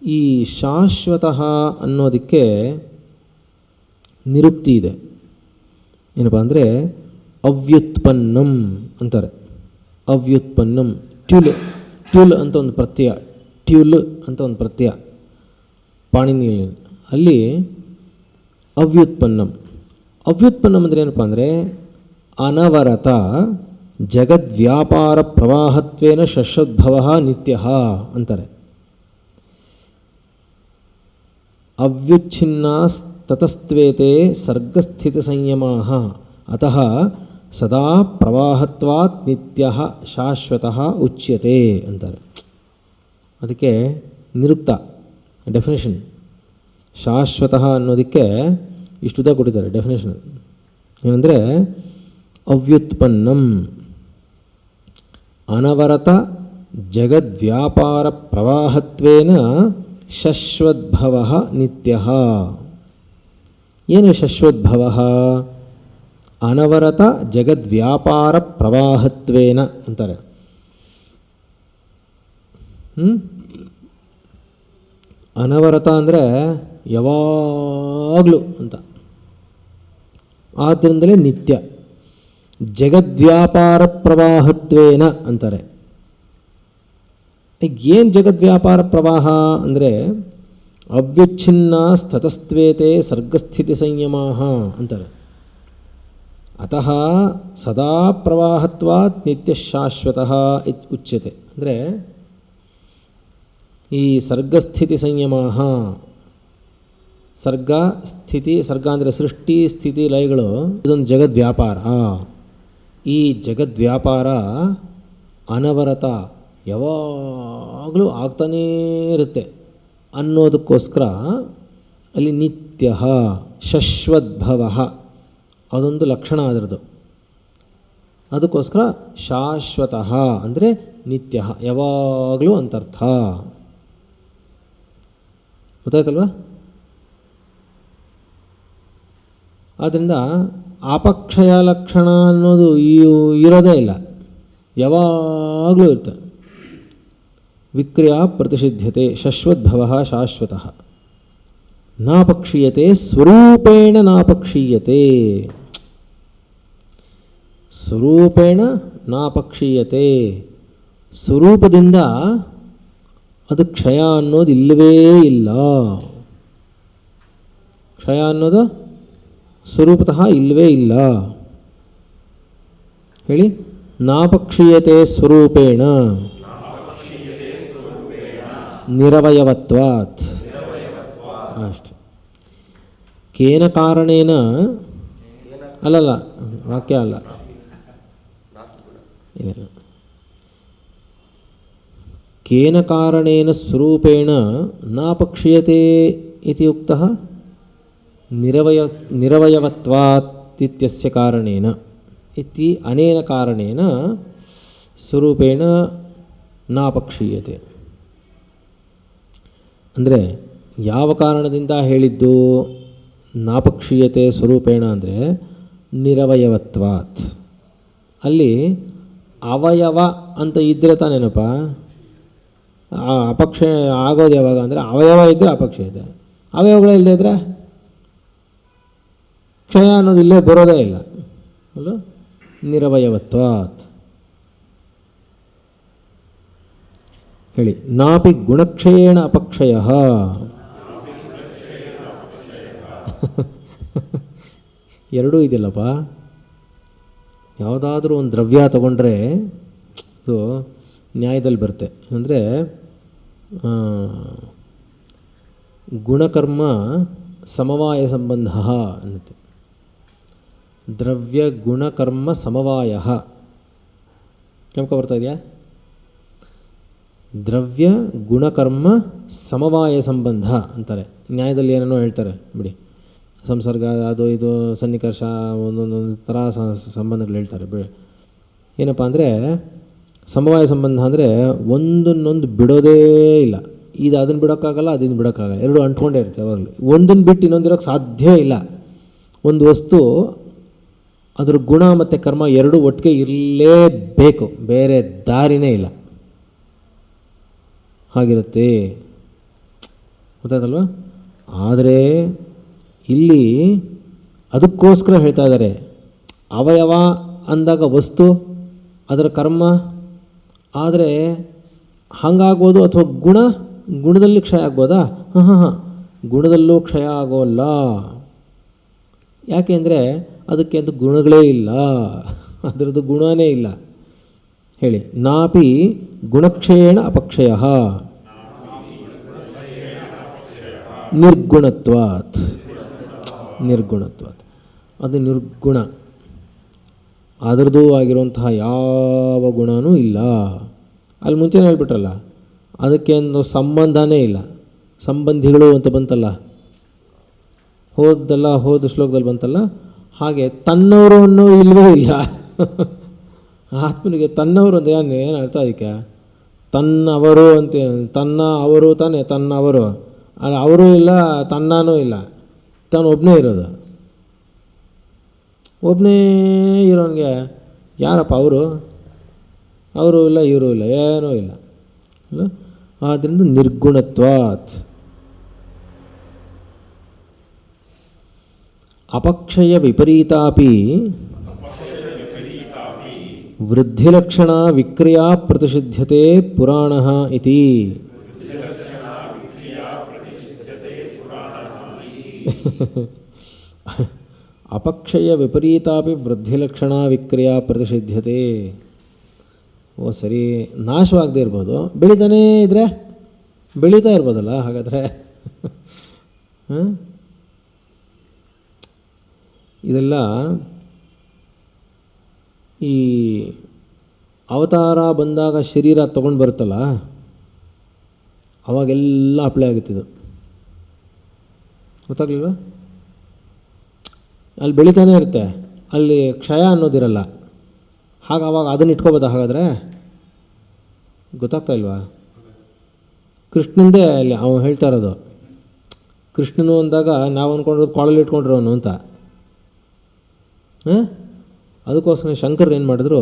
Speaker 1: ಈ ಶಾಶ್ವತಃ ಅನ್ನೋದಕ್ಕೆ ನಿರುಕ್ತಿ ಇದೆ. ಏನಪ್ಪ ಅಂದರೆ ಅವ್ಯುತ್ಪನ್ನಂ ಅಂತಾರೆ. ಅವ್ಯುತ್ಪನ್ನಂ. ಟ್ಯುಲ್ ಅಂತ ಒಂದು ಪ್ರತ್ಯಯ, ಟ್ಯುಲ್ ಅಂತ ಒಂದು ಪ್ರತ್ಯಯ ಪಾಣಿನಿಯಲ್ಲಿ. ಅಲ್ಲಿ ಅವ್ಯುತ್ಪನ್ನಂ. ಅವ್ಯುತ್ಪನ್ನಂ ಅಂದರೆ ಏನಪ್ಪ ಅಂದರೆ ಅನವರತ ಜಗದ್ವ್ಯಾಪಾರ ಪ್ರವಾಹತ್ವೇನ ಷಷ್ಠೋದ್ಭವ ನಿತ್ಯ ಅಂತಾರೆ. ಅವ್ಯುಚ್ಛಿನ್ನಾಸ್ತತಸ್ತ್ವೇತೆ ಸರ್ಗಸ್ಥಿತಿ ಸಂಯಮಾಃ ಅತಃ ಸದಾ ಪ್ರವಾಹತ್ವಾತ್ ನಿತ್ಯಃ ಶಾಶ್ವತಃ ಉಚ್ಯತೆ ಅಂತಾರೆ. ಅದಕ್ಕೆ ನಿರುಕ್ತ ಡೆಫಿನೇಷನ್. ಶಾಶ್ವತಃ ಅನ್ನೋದಕ್ಕೆ ಇಷ್ಟುದ ಕೊಟ್ಟಿದ್ದಾರೆ ಡೆಫಿನೇಷನ್. ಏನಂದರೆ ಅವ್ಯುತ್ಪನ್ನಂ ಅನವರತ ಜಗದ್ವ್ಯಾಪಾರ ಪ್ರವಾಹತ್ವೇನ ಶಶ್ವದ್ಭವ ನಿತ್ಯ. ಏನು ಶಶ್ವದ್ಭವ? ಅನವರತ ಜಗದ್ವ್ಯಾಪಾರ ಪ್ರವಾಹತ್ವೇನ ಅಂತಾರೆ. ಅನವರತ ಅಂದರೆ ಯಾವಾಗಲೂ ಅಂತ. ಆದ್ದರಿಂದಲೇ ನಿತ್ಯ. ಜಗದ್ವ್ಯಾಪಾರ ಪ್ರವಾಹತ್ವೇನ ಅಂತಾರೆ. ಏನು ಜಗದ್ವ್ಯಾಪಾರ ಪ್ರವಾಹ ಅಂದರೆ ಅವ್ಯುಚ್ಛಿನ್ನ ಸ್ತತಸ್ತ್ವೇತೆ ಸರ್ಗಸ್ಥಿತಿ ಸಂಯಮಾಃ ಅಂತಾರೆ. ಅತಃ ಸದಾ ಪ್ರವಾಹತ್ವಾತ್ ನಿತ್ಯ ಶಾಶ್ವತಃ ಉಚ್ಯತೆ. ಅಂದರೆ ಈ ಸರ್ಗಸ್ಥಿತಿ ಸಂಯಮಾಃ, ಸರ್ಗ ಸ್ಥಿತಿ, ಸರ್ಗ ಅಂದರೆ ಸೃಷ್ಟಿ ಸ್ಥಿತಿ ಲಯಗಳು, ಇದೊಂದು ಜಗದ್ವ್ಯಾಪಾರ. ಈ ಜಗದ್ವ್ಯಾಪಾರ ಅನವರತ ಯಾವಾಗಲೂ ಆಗ್ತಾನೇ ಇರುತ್ತೆ ಅನ್ನೋದಕ್ಕೋಸ್ಕರ ಅಲ್ಲಿ ನಿತ್ಯ ಶಶ್ವದ್ಭವ ಅದೊಂದು ಲಕ್ಷಣ ಅದರದು. ಅದಕ್ಕೋಸ್ಕರ ಶಾಶ್ವತಃ ಅಂದರೆ ನಿತ್ಯ, ಯಾವಾಗಲೂ ಅಂತರ್ಥ. ಗೊತ್ತಾಯ್ತಲ್ವ? ಆದ್ದರಿಂದ ಅಪಕ್ಷಯ ಲಕ್ಷಣ ಅನ್ನೋದು ಇರೋದೇ ಇಲ್ಲ, ಯಾವಾಗಲೂ ಇರುತ್ತೆ. ವಿಕ್ರಿಯಾ ಪ್ರತಿಷಿಧ್ಯತೆ ಶಶ್ವದ್ಭವ ಶಾಶ್ವತಃ. ನಾಪಕ್ಷೀಯತೆ ಸ್ವರೂಪೇಣ ನಾಪಕ್ಷೀಯತೆ. ಸ್ವರೂಪೇಣ ನಾಪಕ್ಷೀಯತೆ. ಸ್ವರೂಪದಿಂದ ಅದು ಕ್ಷಯ ಅನ್ನೋದು ಇಲ್ಲವೇ ಇಲ್ಲ. ಕ್ಷಯ ಅನ್ನೋದು ಸ್ವರೂಪತಃ ಇಲ್ಲವೇ ಇಲ್ಲ. ಹೇಳಿ. ನಾಪಕ್ಷೀಯತೆ ಸ್ವರೂಪೇಣ ನಿರವಯವತ್ವಾತ್. ಅಷ್ಟೆ. ಕೇನ ಕಾರಣೇನ ಅಲ್ಲಲ್ಲ, ವಾಕ್ಯ ಅಲ್ಲ, ಕೇನ ಕಾರಣೇನ ಸ್ವರೂಪೇಣ ನಾಪಕ್ಷೀಯತೆ ಇತಿ ಉಕ್ತಃ ನಿರವಯವತ್ವಾತ್ ಇತ್ಯಸ್ಯ ಕಾರಣೇನ ಇತಿ ಅನೇನ ಕಾರಣೇನ ಸ್ವರೂಪೇಣ ನಾಪಕ್ಷೀಯತೆ. ಅಂದರೆ ಯಾವ ಕಾರಣದಿಂದ ಹೇಳಿದ್ದು ನಾಪಕ್ಷೀಯತೆ ಸ್ವರೂಪೇಣ ಅಂದರೆ ನಿರವಯವತ್ವಾತ್. ಅಲ್ಲಿ ಅವಯವ ಅಂತ ಇದ್ದರೆ ತಾನೇನಪ್ಪ ಅಪಕ್ಷಯ ಆಗೋದು ಯಾವಾಗ ಅಂದರೆ ಅವಯವ ಇದ್ದರೆ ಅಪಕ್ಷಯ ಇದೆ, ಅವಯವಗಳೇ ಇಲ್ಲದೇ ಇದ್ದರೆ ಕ್ಷಯ ಅನ್ನೋದು ಇಲ್ಲೇ ಬರೋದೇ ಇಲ್ಲ ಅಲ್ಲ. ನಿರವಯವತ್ವಾತ್ ಹೇಳಿ. ನಾಪಿ ಗುಣಕ್ಷಯೇಣ ಅಪಕ್ಷಯ. ಎರಡೂ ಇದೆಯಲ್ಲಪ್ಪ. ಯಾವುದಾದ್ರೂ ಒಂದು ದ್ರವ್ಯ ತಗೊಂಡ್ರೆ ಅದು ನ್ಯಾಯದಲ್ಲಿ ಬರುತ್ತೆ. ಅಂದರೆ ಗುಣಕರ್ಮ ಸಮವಾಯ ಸಂಬಂಧ ಅನ್ನುತ್ತೆ. ದ್ರವ್ಯ ಗುಣಕರ್ಮ ಸಮವಾಯ. ಕೆಂಪ ಬರ್ತಾ ಇದೆಯಾ? ದ್ರವ್ಯ ಗುಣಕರ್ಮ ಸಮವಾಯ ಸಂಬಂಧ ಅಂತಾರೆ. ನ್ಯಾಯದಲ್ಲಿ ಏನೇನೋ ಹೇಳ್ತಾರೆ ಬಿಡಿ. ಸಂಸರ್ಗ ಅದು ಇದು ಸನ್ನಿಕರ್ಷ ಒಂದೊಂದು ಥರ ಸಂಬಂಧಗಳು ಹೇಳ್ತಾರೆ ಬಿಡಿ. ಏನಪ್ಪ ಅಂದರೆ ಸಮವಾಯ ಸಂಬಂಧ ಅಂದರೆ ಒಂದನ್ನೊಂದು ಬಿಡೋದೇ ಇಲ್ಲ. ಇದು ಅದನ್ನು ಬಿಡೋಕ್ಕಾಗಲ್ಲ, ಅದನ್ನು ಬಿಡೋಕ್ಕಾಗಲ್ಲ, ಎರಡು ಅಂಟ್ಕೊಂಡೇ ಇರುತ್ತೆ ಯಾವಾಗಲೂ. ಒಂದನ್ನು ಬಿಟ್ಟು ಇನ್ನೊಂದಿರೋಕ್ಕೆ ಸಾಧ್ಯವೇ ಇಲ್ಲ. ಒಂದು ವಸ್ತು ಅದ್ರ ಗುಣ ಮತ್ತು ಕರ್ಮ ಎರಡೂ ಒಟ್ಟಿಗೆ ಇರಲೇಬೇಕು, ಬೇರೆ ದಾರಿನೇ ಇಲ್ಲ, ಹಾಗಿರುತ್ತೆ. ಗೊತ್ತಾಯ್ತಲ್ವ? ಆದರೆ ಇಲ್ಲಿ ಅದಕ್ಕೋಸ್ಕರ ಹೇಳ್ತಾ ಇದ್ದಾರೆ, ಅವಯವ ಅಂದಾಗ ವಸ್ತು ಅದರ ಕರ್ಮ. ಆದರೆ ಹಾಗಾಗ್ಬೋದು, ಅಥವಾ ಗುಣದಲ್ಲಿ ಕ್ಷಯ ಆಗ್ಬೋದಾ? ಗುಣದಲ್ಲೂ ಕ್ಷಯ ಆಗೋಲ್ಲ. ಯಾಕೆ ಅಂದರೆ ಅದಕ್ಕೆ ಅದು ಗುಣಗಳೇ ಇಲ್ಲ, ಅದರದ್ದು ಗುಣನೇ ಇಲ್ಲ. ಹೇಳಿ. ನಾಪಿ ಗುಣಕ್ಷಯೇಣ ಅಪಕ್ಷಯ ನಿರ್ಗುಣತ್ವಾತ್. ನಿರ್ಗುಣತ್ವಾತ್ ಅದು ನಿರ್ಗುಣ, ಅದರದ್ದು ಆಗಿರುವಂತಹ ಯಾವ ಗುಣವೂ ಇಲ್ಲ. ಅಲ್ಲಿ ಮುಂಚೆನೇ ಹೇಳ್ಬಿಟ್ರಲ್ಲ, ಅದಕ್ಕೆ ಒಂದು ಸಂಬಂಧನೇ ಇಲ್ಲ. ಸಂಬಂಧಿಗಳು ಅಂತ ಬಂತಲ್ಲ, ಹೋದ ಶ್ಲೋಕದಲ್ಲಿ ಬಂತಲ್ಲ, ಹಾಗೆ ತನ್ನವರು ಅನ್ನೋ ಇಲ್ಲವೇ ಇಲ್ಲ. ಆತ್ಮನಿಗೆ ತನ್ನವರು ಅಂತ ಏನು ಅರ್ಥ? ಅದಕ್ಕೆ ತನ್ನವರು ಅಂತ, ತನ್ನ ಅವರು ತಾನೇ ತನ್ನವರು. ಅವರೂ ಇಲ್ಲ, ತನ್ನೂ ಇಲ್ಲ, ತಾನು ಒಬ್ಬನೇ ಇರೋದು. ಒಬ್ಬನೇ ಇರೋನಿಗೆ ಯಾರಪ್ಪ ಅವರು ಇಲ್ಲ, ಇವರು ಇಲ್ಲ, ಏನೂ ಇಲ್ಲ ಅಲ್ಲ. ಆದ್ದರಿಂದ ನಿರ್ಗುಣತ್ವಾತ್. ಅಪಕ್ಷಯ ವಿಪರೀತಾಪಿ ವೃದ್ಧಿಲಕ್ಷಣ ವಿಕ್ರಿಯಾ ಪ್ರತಿಷಿಧ್ಯತೆ ಪುರಾಣಃ ಇತಿ. ಅಪಕ್ಷಯ ವಿಪರೀತಾಪಿ ವೃದ್ಧಿಲಕ್ಷಣ ವಿಕ್ರಿಯಾ ಪ್ರತಿಷಿಧ್ಯತೆ. ಓ ಸರಿ, ನಾಶವಾಗದೇ ಇರ್ಬೋದು, ಬೆಳೀತಾನೇ ಇದ್ರೆ ಬೆಳೀತಾ ಇರ್ಬೋದಲ್ಲ ಹಾಗಾದರೆ. ಇದೆಲ್ಲ ಈ ಅವತಾರ ಬಂದಾಗ ಶರೀರ ತೊಗೊಂಡು ಬರುತ್ತಲ್ಲ, ಅವಾಗೆಲ್ಲ ಅಪ್ಲೈ ಆಗುತ್ತಿದ್ದು. ಗೊತ್ತಾಗ್ಲಿಲ್ವ? ಅಲ್ಲಿ ಬೆಳೀತಾನೆ ಇರುತ್ತೆ, ಅಲ್ಲಿ ಕ್ಷಯ ಅನ್ನೋದಿರಲ್ಲ. ಅವಾಗ ಅದನ್ನು ಇಟ್ಕೋಬೋದಾ ಹಾಗಾದರೆ? ಗೊತ್ತಾಗ್ತಾ ಇಲ್ವಾ? ಕೃಷ್ಣಂದೇ ಅಲ್ಲಿ ಅವನು ಹೇಳ್ತಾ ಇರೋದು. ಕೃಷ್ಣನು ಅಂದಾಗ ನಾವು ಅಂದ್ಕೊಂಡಿರೋದು ಕೊಳಲ್ಲಿ ಇಟ್ಕೊಂಡಿರೋನು ಅಂತ. ಅದಕ್ಕೋಸ್ಕರ ಶಂಕರ್ ಏನು ಮಾಡಿದ್ರು,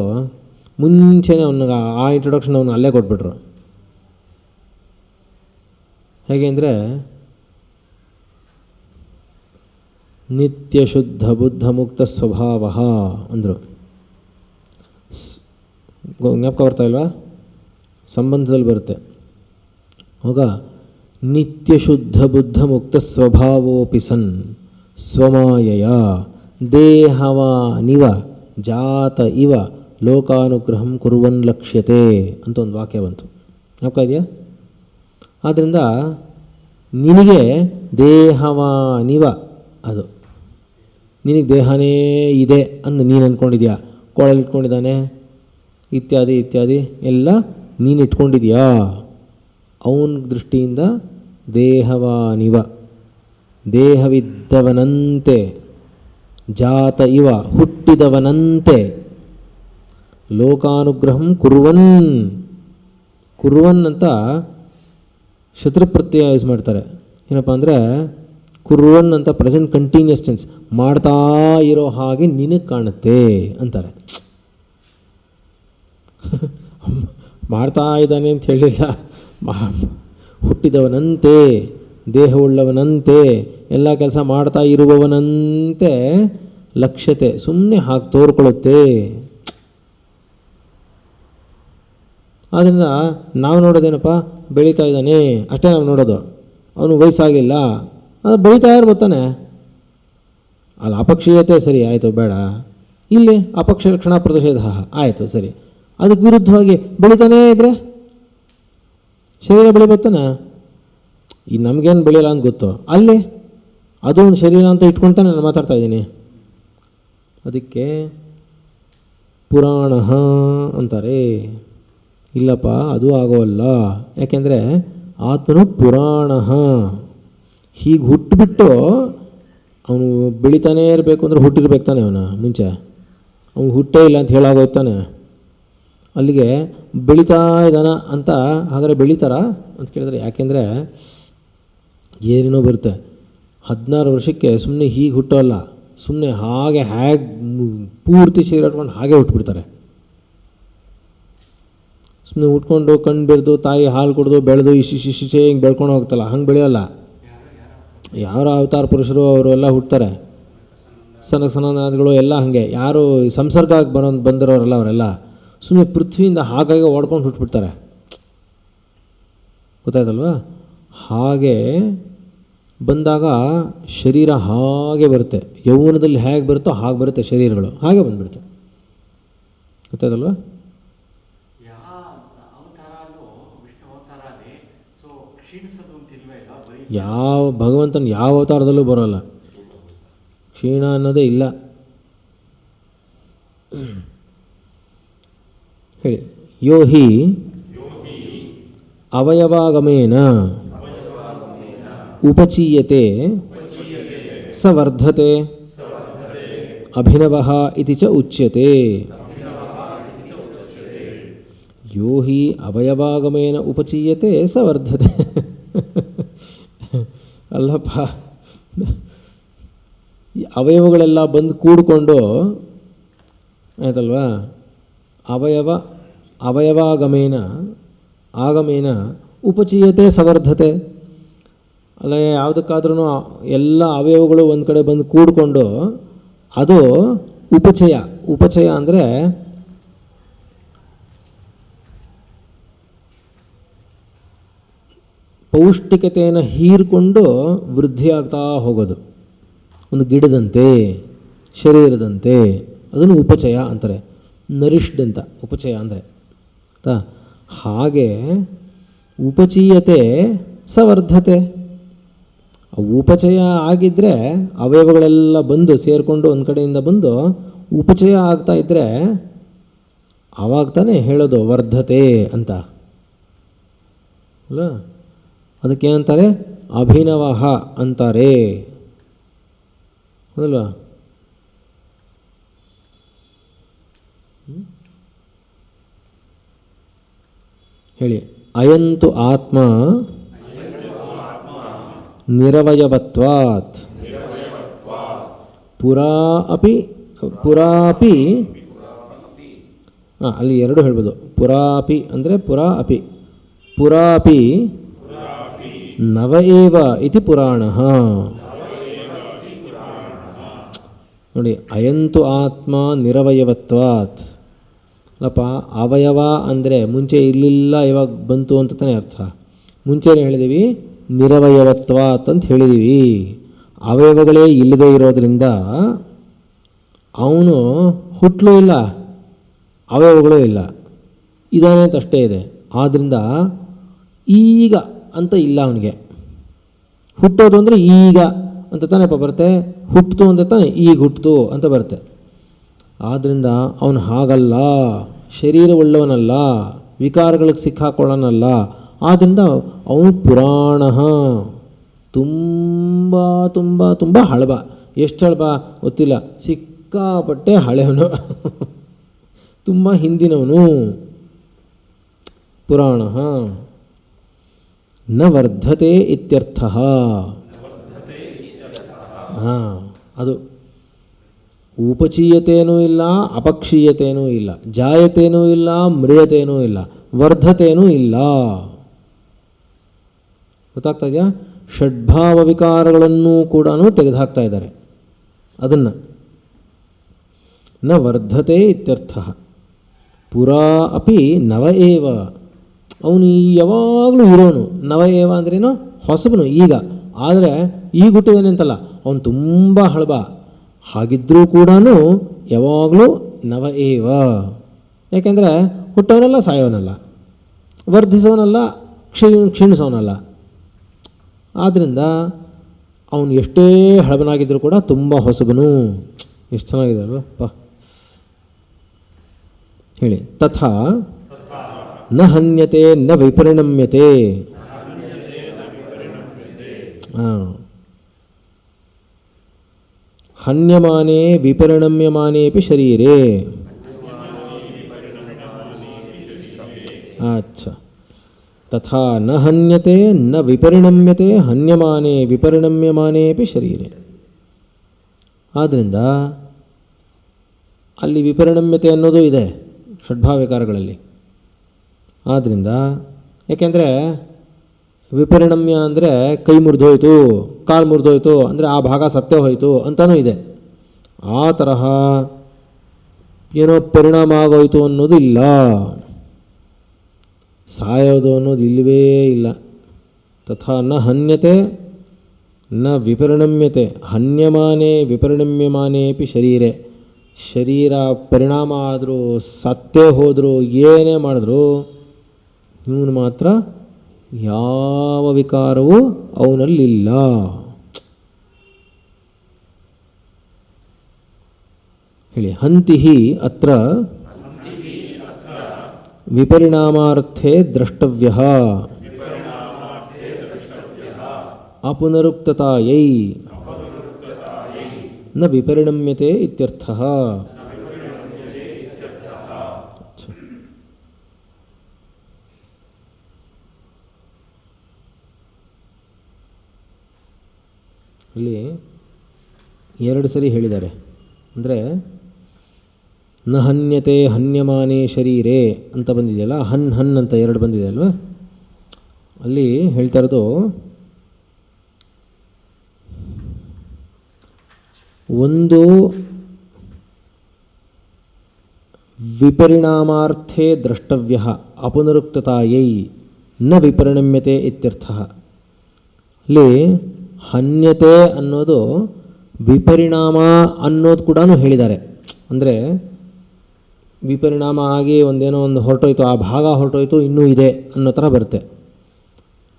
Speaker 1: ಮುಂಚೆನೇ ಅವನಿಗೆ ಆ ಇಂಟ್ರೊಡಕ್ಷನ್ ಅವನು ಅಲ್ಲೇ ಕೊಟ್ಬಿಟ್ರು. ಹೇಗೆ ಅಂದರೆ ನಿತ್ಯ ಶುದ್ಧ ಬುದ್ಧ ಮುಕ್ತ ಸ್ವಭಾವ ಅಂದರು. ಜ್ಞಾಪಕ ಬರ್ತಾ ಇಲ್ವಾ? ಸಂಬಂಧದಲ್ಲಿ ಬರುತ್ತೆ. ಹೋಗ ನಿತ್ಯ ಶುದ್ಧ ಬುದ್ಧ ಮುಕ್ತ ಸ್ವಭಾವೋಪಿ ಸನ್ ಸ್ವಮಾಯಯ ದೇಹವಾನಿವ ಜಾತ ಇವ ಲೋಕಾನುಗ್ರಹಂ ಕುರುವನ್ ಲಕ್ಷ್ಯತೆ ಅಂತ ಒಂದು ವಾಕ್ಯ ಬಂತು. ಜ್ಞಾಪಕ ಇದೆಯಾ? ಆದ್ದರಿಂದ ನಿನಗೆ ದೇಹವಾನಿವ, ಅದು ನಿನಗೆ ದೇಹನೇ ಇದೆ ಅಂದು ನೀನು ಅಂದ್ಕೊಂಡಿದ್ಯಾ. ಕೊಳಲ್ಲಿ ಇಟ್ಕೊಂಡಿದ್ದಾನೆ ಇತ್ಯಾದಿ ಇತ್ಯಾದಿ ಎಲ್ಲ ನೀನು ಇಟ್ಕೊಂಡಿದ್ಯಾ. ಅವನ ದೃಷ್ಟಿಯಿಂದ ದೇಹವಾನಿವ, ದೇಹವಿದ್ದವನಂತೆ, ಜಾತ ಇವ ಹುಟ್ಟಿದವನಂತೆ, ಲೋಕಾನುಗ್ರಹಂ ಕುರುವನ್ ಅಂತ ಶತ್ರುಪ್ರತ್ಯಯ ಯೂಸ್ ಮಾಡ್ತಾರೆ. ಏನಪ್ಪ ಅಂದರೆ ಕುರ್ವನ್ ಅಂತ ಪ್ರೆಸೆಂಟ್ ಕಂಟಿನ್ಯೂಸ್ ಟೆನ್ಸ್, ಮಾಡ್ತಾ ಇರೋ ಹಾಗೆ ನಿನಗೆ ಕಾಣುತ್ತೆ ಅಂತಾರೆ. ಮಾಡ್ತಾ ಇದ್ದಾನೆ ಅಂತ ಹೇಳಿಲ್ಲ, ಹುಟ್ಟಿದವನಂತೆ, ದೇಹವುಳ್ಳವನಂತೆ, ಎಲ್ಲ ಕೆಲಸ ಮಾಡ್ತಾ ಇರುವವನಂತೆ ಲಕ್ಷ್ಯತೆ, ಸುಮ್ಮನೆ ಹಾಗೆ ತೋರ್ಕೊಳ್ಳುತ್ತೆ. ಆದ್ದರಿಂದ ನಾವು ನೋಡೋದೇನಪ್ಪ, ಬೆಳೀತಾ ಇದ್ದಾನೆ ಅಷ್ಟೇ ನಾವು ನೋಡೋದು, ಅವನು ವಯಸ್ಸಾಗಿಲ್ಲ, ಅದು ಬೆಳೀತಾ ಇರ್ಬೋತಾನೆ. ಅಲ್ಲಿ ಅಪಕ್ಷೀಯತೆ ಸರಿ ಆಯಿತು ಬೇಡ, ಇಲ್ಲಿ ಅಪಕ್ಷ ಲಕ್ಷಣ ಪ್ರತಿಷೇಧ ಆಯಿತು ಸರಿ. ಅದಕ್ಕೆ ವಿರುದ್ಧವಾಗಿ ಬೆಳೀತಾನೇ ಇದ್ರೆ ಶರೀರ ಬೆಳಿಬೋತಾನೆ. ಈ ನಮಗೇನು ಬೆಳೆಯಲ್ಲ ಅಂತ ಗೊತ್ತು, ಅಲ್ಲಿ ಅದು ಒಂದು ಶರೀರ ಅಂತ ಇಟ್ಕೊಳ್ತಾನೆ ನಾನು ಮಾತಾಡ್ತಾ ಇದ್ದೀನಿ. ಅದಕ್ಕೆ ಪುರಾಣ ಅಂತಾರೆ. ಇಲ್ಲಪ್ಪ ಅದು ಆಗೋಲ್ಲ, ಯಾಕೆಂದರೆ ಆತ್ಮನು ಪುರಾಣ. ಹೀಗೆ ಹುಟ್ಟುಬಿಟ್ಟು ಅವನು ಬೆಳಿತಾನೇ ಇರಬೇಕು ಅಂದರೆ ಹುಟ್ಟಿರ್ಬೇಕು ತಾನೆ ಅವನ ಮುಂಚೆ, ಅವನು ಹುಟ್ಟೇ ಇಲ್ಲ ಅಂತ ಹೇಳಾಗೋಯ್ತಾನೆ. ಅಲ್ಲಿಗೆ ಬೆಳೀತಾ ಇದ್ದಾನ ಅಂತ. ಹಾಗಾದರೆ ಬೆಳೀತಾರ ಅಂತ ಕೇಳಿದ್ರೆ, ಯಾಕೆಂದರೆ ಏನೇನೋ ಬರುತ್ತೆ. 16 ವರ್ಷಕ್ಕೆ ಸುಮ್ಮನೆ ಹೀಗೆ ಹುಟ್ಟೋಲ್ಲ, ಸುಮ್ಮನೆ ಹಾಗೆ ಪೂರ್ತಿ ಶರೀರ ಇಟ್ಕೊಂಡು ಹಾಗೆ ಹುಟ್ಟುಬಿಡ್ತಾರೆ. ಸುಮ್ಮನೆ ಉಟ್ಕೊಂಡು ಕಣ್ಣು ಬೆರೆದು ತಾಯಿ ಹಾಲು ಕುಡಿದು ಬೆಳೆದು ಇಶಿಶಿಶೆ ಹಿಂಗೆ ಬೆಳ್ಕೊಂಡು ಹೋಗ್ತಲ್ಲ, ಹಂಗೆ ಬೆಳೆಯೋಲ್ಲ. ಯಾರು ಅವತಾರ ಪುರುಷರು ಅವರು ಎಲ್ಲ ಹುಡ್ತಾರೆ, ಸನಸನಾದಿಗಳು ಎಲ್ಲ ಹಾಗೆ. ಯಾರು ಸಂಸರ್ಗ ಬಂದಿರೋರಲ್ಲ ಅವರೆಲ್ಲ ಸುಮ್ಮನೆ ಪೃಥ್ವಿಯಿಂದ ಹಾಗಾಗಿ ಓಡ್ಕೊಂಡು ಹುಟ್ಬಿಡ್ತಾರೆ. ಗೊತ್ತಾಯ್ತಲ್ವ? ಹಾಗೆ ಬಂದಾಗ ಶರೀರ ಹಾಗೆ ಬರುತ್ತೆ, ಯೌವನದಲ್ಲಿ ಹೇಗೆ ಬರುತ್ತೋ ಹಾಗೆ ಬರುತ್ತೆ ಶರೀರಗಳು, ಹಾಗೆ ಬಂದುಬಿಡುತ್ತೆ. ಗೊತ್ತಾಯ್ತಲ್ವ? ಯಾವ ಭಗವಂತನ ಯಾವ ಅವತಾರದಲ್ಲೂ ಬರೋಲ್ಲ, ಕ್ಷೀಣ ಅನ್ನೋದೇ ಇಲ್ಲ. ಹೇಳಿ. ಯೋ ಹಿ ಅವಯವಾಗಮೇನ ಉಪಚೀಯತೆ ಸ ವರ್ಧತೆ ಅಭಿನವಃ ಇತಿ ಚ ಉಚ್ಯತೆ. ಯೋ ಹಿ ಅವಯವಾಗಮೇನ ಉಪಚೀಯತೆ ಸ ವರ್ಧತೆ. ಅಲ್ಲಪ್ಪ, ಈ ಅವಯವಗಳೆಲ್ಲ ಬಂದು ಕೂಡಿಕೊಂಡು ಆಯ್ತಲ್ವಾ, ಅವಯವಾಗಮೇನ ಆಗಮೇನ ಉಪಚೀಯತೆ ಸವರ್ಧತೆ. ಅಲ್ಲ, ಯಾವುದಕ್ಕಾದ್ರೂ ಎಲ್ಲ ಅವಯವಗಳು ಒಂದು ಕಡೆ ಬಂದು ಕೂಡಿಕೊಂಡು ಅದು ಉಪಚಯ. ಉಪಚಯ ಅಂದರೆ ಪೌಷ್ಟಿಕತೆಯನ್ನು ಹೀರಿಕೊಂಡು ವೃದ್ಧಿಯಾಗ್ತಾ ಹೋಗೋದು, ಒಂದು ಗಿಡದಂತೆ, ಶರೀರದಂತೆ. ಅದನ್ನು ಉಪಚಯ ಅಂತಾರೆ. ನರಿಷ್ಡ್ ಅಂತ ಉಪಚಯ ಅಂದರೆ. ಹಾಗೆ ಉಪಚೀಯತೆ ಸವರ್ಧತೆ. ಉಪಚಯ ಆಗಿದ್ದರೆ ಅವಯವಗಳೆಲ್ಲ ಬಂದು ಸೇರಿಕೊಂಡು ಒಂದು ಕಡೆಯಿಂದ ಬಂದು ಉಪಚಯ ಆಗ್ತಾ ಇದ್ದರೆ ಆವಾಗ ತಾನೇ ಹೇಳೋದು ವರ್ಧತೆ ಅಂತ ಅಲ್ಲ. ಅದಕ್ಕೇನಂತಾರೆ? ಅಭಿನವಃ ಅಂತಾರೆ. ಹೌದಲ್ವಾ? ಹೇಳಿ. ಅಯಂತು ಆತ್ಮ ನಿರವಯವತ್ವಾತ್ ಪುರಾಪಿ ಅಲ್ಲಿ ಎರಡು ಹೇಳ್ಬೋದು. ಪುರಾಪಿ ಅಂದರೆ ಪುರಾಪಿ, ಪುರಾಪಿ ನವ ಏವ ಇತಿ ಪುರಾಣ. ನೋಡಿ, ಅಯಂತು ಆತ್ಮ ನಿರವಯವತ್ವಾತ್. ಅಲ್ಲಪ್ಪ, ಅವಯವ ಅಂದರೆ ಮುಂಚೆ ಇರಲಿಲ್ಲ, ಇವಾಗ ಬಂತು ಅಂತ ತಾನೇ ಅರ್ಥ. ಮುಂಚೆನೇ ಹೇಳಿದ್ದೀವಿ ನಿರವಯವತ್ವಾತ್ ಅಂತ ಹೇಳಿದ್ದೀವಿ. ಅವಯವಗಳೇ ಇಲ್ಲದೆ ಇರೋದ್ರಿಂದ ಅವನು ಹುಟ್ಟಲೂ ಇಲ್ಲ, ಅವಯವಗಳೂ ಇಲ್ಲ, ಇದಾನೆ ಅಂತ ಅಷ್ಟೇ ಇದೆ. ಆದ್ದರಿಂದ ಈಗ ಅಂತ ಇಲ್ಲ ಅವನಿಗೆ. ಹುಟ್ಟೋದು ಅಂದರೆ ಈಗ ಅಂತ ತಾನೇಪ್ಪ ಬರುತ್ತೆ, ಹುಟ್ಟಿತು ಅಂತ ತಾನೆ ಈಗ ಹುಟ್ಟಿತು ಅಂತ ಬರುತ್ತೆ. ಆದ್ದರಿಂದ ಅವನು ಹಾಗಲ್ಲ, ಶರೀರವುಳ್ಳವನಲ್ಲ, ವಿಕಾರಗಳಿಗೆ ಸಿಕ್ಕಾಕೊಳ್ಳೋನಲ್ಲ. ಆದ್ದರಿಂದ ಅವನು ಪುರಾಣ, ತುಂಬ ತುಂಬ ತುಂಬ ಹಳಬ. ಎಷ್ಟು ಹಳಬ ಗೊತ್ತಿಲ್ಲ, ಸಿಕ್ಕಾಪಟ್ಟೆ ಹಳೆಯವನು, ತುಂಬ ಹಿಂದಿನವನು ಪುರಾಣ. ನ ವರ್ಧತೆ ಇತ್ಯರ್ಥಃ. ಹಾಂ, ಅದು ಉಪಚೀಯತೇನೂ ಇಲ್ಲ, ಅಪಕ್ಷೀಯತೇನೂ ಇಲ್ಲ, ಜಾಯತೇನೂ ಇಲ್ಲ, ಮ್ರಿಯತೇನೂ ಇಲ್ಲ, ವರ್ಧತೇನೂ ಇಲ್ಲ. ಗೊತ್ತಾಗ್ತಾ ಇದೆಯಾ? ಷಡ್ಭಾವ ವಿಕಾರಗಳನ್ನೂ ಕೂಡ ತೆಗೆದುಹಾಕ್ತಾ ಇದ್ದಾರೆ. ಅದನ್ನು ನ ವರ್ಧತೆ ಇತ್ಯರ್ಥಃ. ಪುರಾ ಅಪಿ ನವ ಏವ, ಅವನು ಯಾವಾಗಲೂ ಇರೋನು. ನವ ಏವ ಅಂದ್ರೇನು? ಹೊಸಬನು ಈಗ. ಆದರೆ ಈಗ ಹುಟ್ಟಿದಾನೆ ಅಂತಲ್ಲ, ಅವನು ತುಂಬ ಹಳಬ. ಹಾಗಿದ್ರೂ ಕೂಡ ಯಾವಾಗಲೂ ನವ ಏವ. ಯಾಕೆಂದರೆ ಹುಟ್ಟವನಲ್ಲ, ಸಾಯೋನಲ್ಲ, ವರ್ಧಿಸೋನಲ್ಲ, ಕ್ಷೀಣಿಸೋನಲ್ಲ. ಆದ್ದರಿಂದ ಅವನು ಎಷ್ಟೇ ಹಳಬನಾಗಿದ್ದರೂ ಕೂಡ ತುಂಬ ಹೊಸಬನು. ಎಷ್ಟು ಚೆನ್ನಾಗಿದೆ ಅಲ್ವಾ ಹೇಳಿ. ತಥಾ ನ ಹನ್ಯತೆ ನ ವಿಪರಿಣಮ್ಯತೆ. ಹನ್ಯಮಾನೇ ವಿಪರಿಣಮ್ಯಮಾನೇಪಿ ಶರೀರೇ. ಅಚ್ಚಾ. ತಥಾ ನ ಹನ್ಯತೆ ನ ವಿಪರಿಣಮ್ಯತೆ ಹನ್ಯಮಾನೇ ವಿಪರಿಣಮ್ಯಮಾನೇಪಿ ಶರೀರೇ. ಆದ್ದರಿಂದ ಅಲ್ಲಿ ವಿಪರಿಣಮ್ಯತೆ ಅನ್ನೋದು ಇದೆ ಷಡ್ಭಾವಿಕಾರಗಳಲ್ಲಿ. ಆದ್ದರಿಂದ ಯಾಕೆಂದರೆ ವಿಪರಿಣಮ್ಯ ಅಂದರೆ ಕೈ ಮುರಿದೋಯ್ತು, ಕಾಲು ಮುರಿದೋಯ್ತು ಅಂದರೆ ಆ ಭಾಗ ಸತ್ತೇ ಹೋಯಿತು ಅಂತಲೂ ಇದೆ. ಆ ತರಹ ಏನೋ ಪರಿಣಾಮ ಆಗೋಯ್ತು ಅನ್ನೋದು ಇಲ್ಲ, ಸಾಯೋದು ಅನ್ನೋದು ಇಲ್ಲವೇ ಇಲ್ಲ. ತಥಾ ನ ಹನ್ಯತೆ ನ ವಿಪರಿಣಮ್ಯತೆ ಹನ್ಯಮಾನೇ ವಿಪರಿಣಮ್ಯಮಾನೇಪಿ ಶರೀರೆ. ಶರೀರ ಪರಿಣಾಮ ಆದರೂ, ಸತ್ತೇ ಹೋದರೂ, ಏನೇ ಮಾಡಿದ್ರು ಇವನು ಮಾತ್ರ ಯಾವ ವಿಕಾರವೂ ಅವನಲ್ಲಿಲ್ಲ. ಹೇಳಿ. ಹಂತಿಹಿ ಅತ್ರ ವಿಪರಿಣಾಮಾರ್ಥೇ ದ್ರಷ್ಟವ್ಯಃ ಅಪುನರುಕ್ತತಾಯೈ ನ ವಿಪರಿಣಮ್ಯತೆ ಇತ್ಯರ್ಥಃ. ಇಲ್ಲಿ ಎರಡು ಸರಿ ಹೇಳಿದ್ದಾರೆ. ಅಂದರೆ ನ ಹನ್ಯತೆ ಹನ್ಯಮಾನೇ ಶರೀರೇ ಅಂತ ಬಂದಿದೆಯಲ್ಲ, ಹನ್ ಹನ್ ಅಂತ ಎರಡು ಬಂದಿದೆ ಅಲ್ವಾ. ಅಲ್ಲಿ ಹೇಳ್ತಾ ಇರೋದು ಒಂದು ವಿಪರಿಣಾಮಾರ್ಥೇ ದ್ರಷ್ಟವ್ಯ ಅಪುನರುಕ್ತತಾಯೈ ನ ವಿಪರಿಣಮ್ಯತೆ ಇತ್ಯರ್ಥಃ. ಅಲ್ಲಿ ಹನ್ಯತೆ ಅನ್ನೋದು ವಿಪರಿಣಾಮ ಅನ್ನೋದು ಕೂಡ ಹೇಳಿದ್ದಾರೆ. ಅಂದರೆ ವಿಪರಿಣಾಮ ಆಗಿ ಒಂದೇನೋ ಒಂದು ಹೊರಟೋಯ್ತು, ಆ ಭಾಗ ಹೊರಟೋಯ್ತು, ಇನ್ನೂ ಇದೆ ಅನ್ನೋ ಥರ ಬರುತ್ತೆ.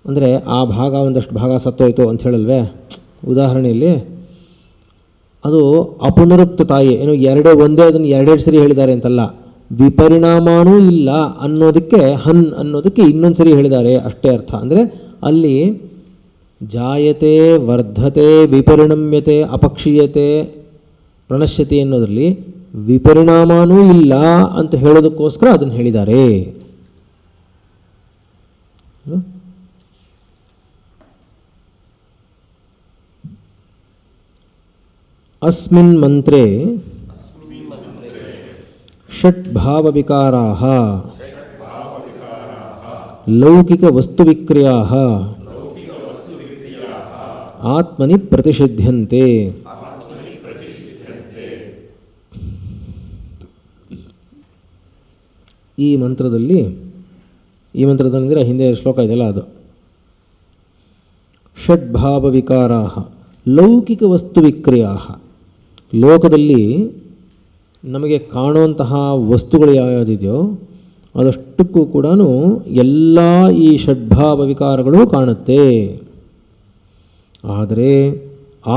Speaker 1: ಅಂದರೆ ಆ ಭಾಗ ಒಂದಷ್ಟು ಭಾಗ ಸತ್ತೋಯ್ತು ಅಂತ ಹೇಳಲ್ವೇ ಉದಾಹರಣೆಯಲ್ಲಿ. ಅದು ಅಪುನರುಕ್ತತಾಯಿ ಏನು ಎರಡೇ ಒಂದೇ ಅದನ್ನು ಎರಡೆರಡು ಸರಿ ಹೇಳಿದ್ದಾರೆ ಅಂತಲ್ಲ, ವಿಪರಿಣಾಮನೂ ಇಲ್ಲ ಅನ್ನೋದಕ್ಕೆ ಹನ್ ಅನ್ನೋದಕ್ಕೆ ಇನ್ನೊಂದು ಸರಿ ಹೇಳಿದ್ದಾರೆ ಅಷ್ಟೇ ಅರ್ಥ. ಅಂದರೆ ಅಲ್ಲಿ ಜಾಯತೆ ವರ್ಧತೆ ವಿಪರಿಣಮ್ಯತೆ ಅಪಕ್ಷೀಯತೆ ಪ್ರಣಶ್ಯತೆ ಅನ್ನೋದರಲ್ಲಿ ವಿಪರಿಣಾಮನೂ ಇಲ್ಲ ಅಂತ ಹೇಳೋದಕ್ಕೋಸ್ಕರ ಅದನ್ನು ಹೇಳಿದ್ದಾರೆ. ಅಸ್ಮಿನ್ ಮಂತ್ರೆ ಷಡ್ಭಾವವಿಕಾರಾಃ ಲೌಕಿಕ ವಸ್ತುವಿಕ್ರಿಯಾಃ ಆತ್ಮನಿ ಪ್ರತಿಷಿಧ್ಯಂತೆ. ಈ ಮಂತ್ರದಂದರೆ ಹಿಂದೆ ಶ್ಲೋಕ ಇದೆಯಲ್ಲ ಅದು. ಷಡ್ಭಾವವಿಕಾರಾಃ ಲೌಕಿಕ ವಸ್ತುವಿಕ್ರಿಯಾಃ. ಲೋಕದಲ್ಲಿ ನಮಗೆ ಕಾಣುವಂತಹ ವಸ್ತುಗಳು ಯಾವ್ಯಾವುದಿದೆಯೋ ಅದಷ್ಟಕ್ಕೂ ಕೂಡ ಎಲ್ಲ ಈ ಷಡ್ಭಾವ ವಿಕಾರಗಳು ಕಾಣುತ್ತೆ. ಆದರೆ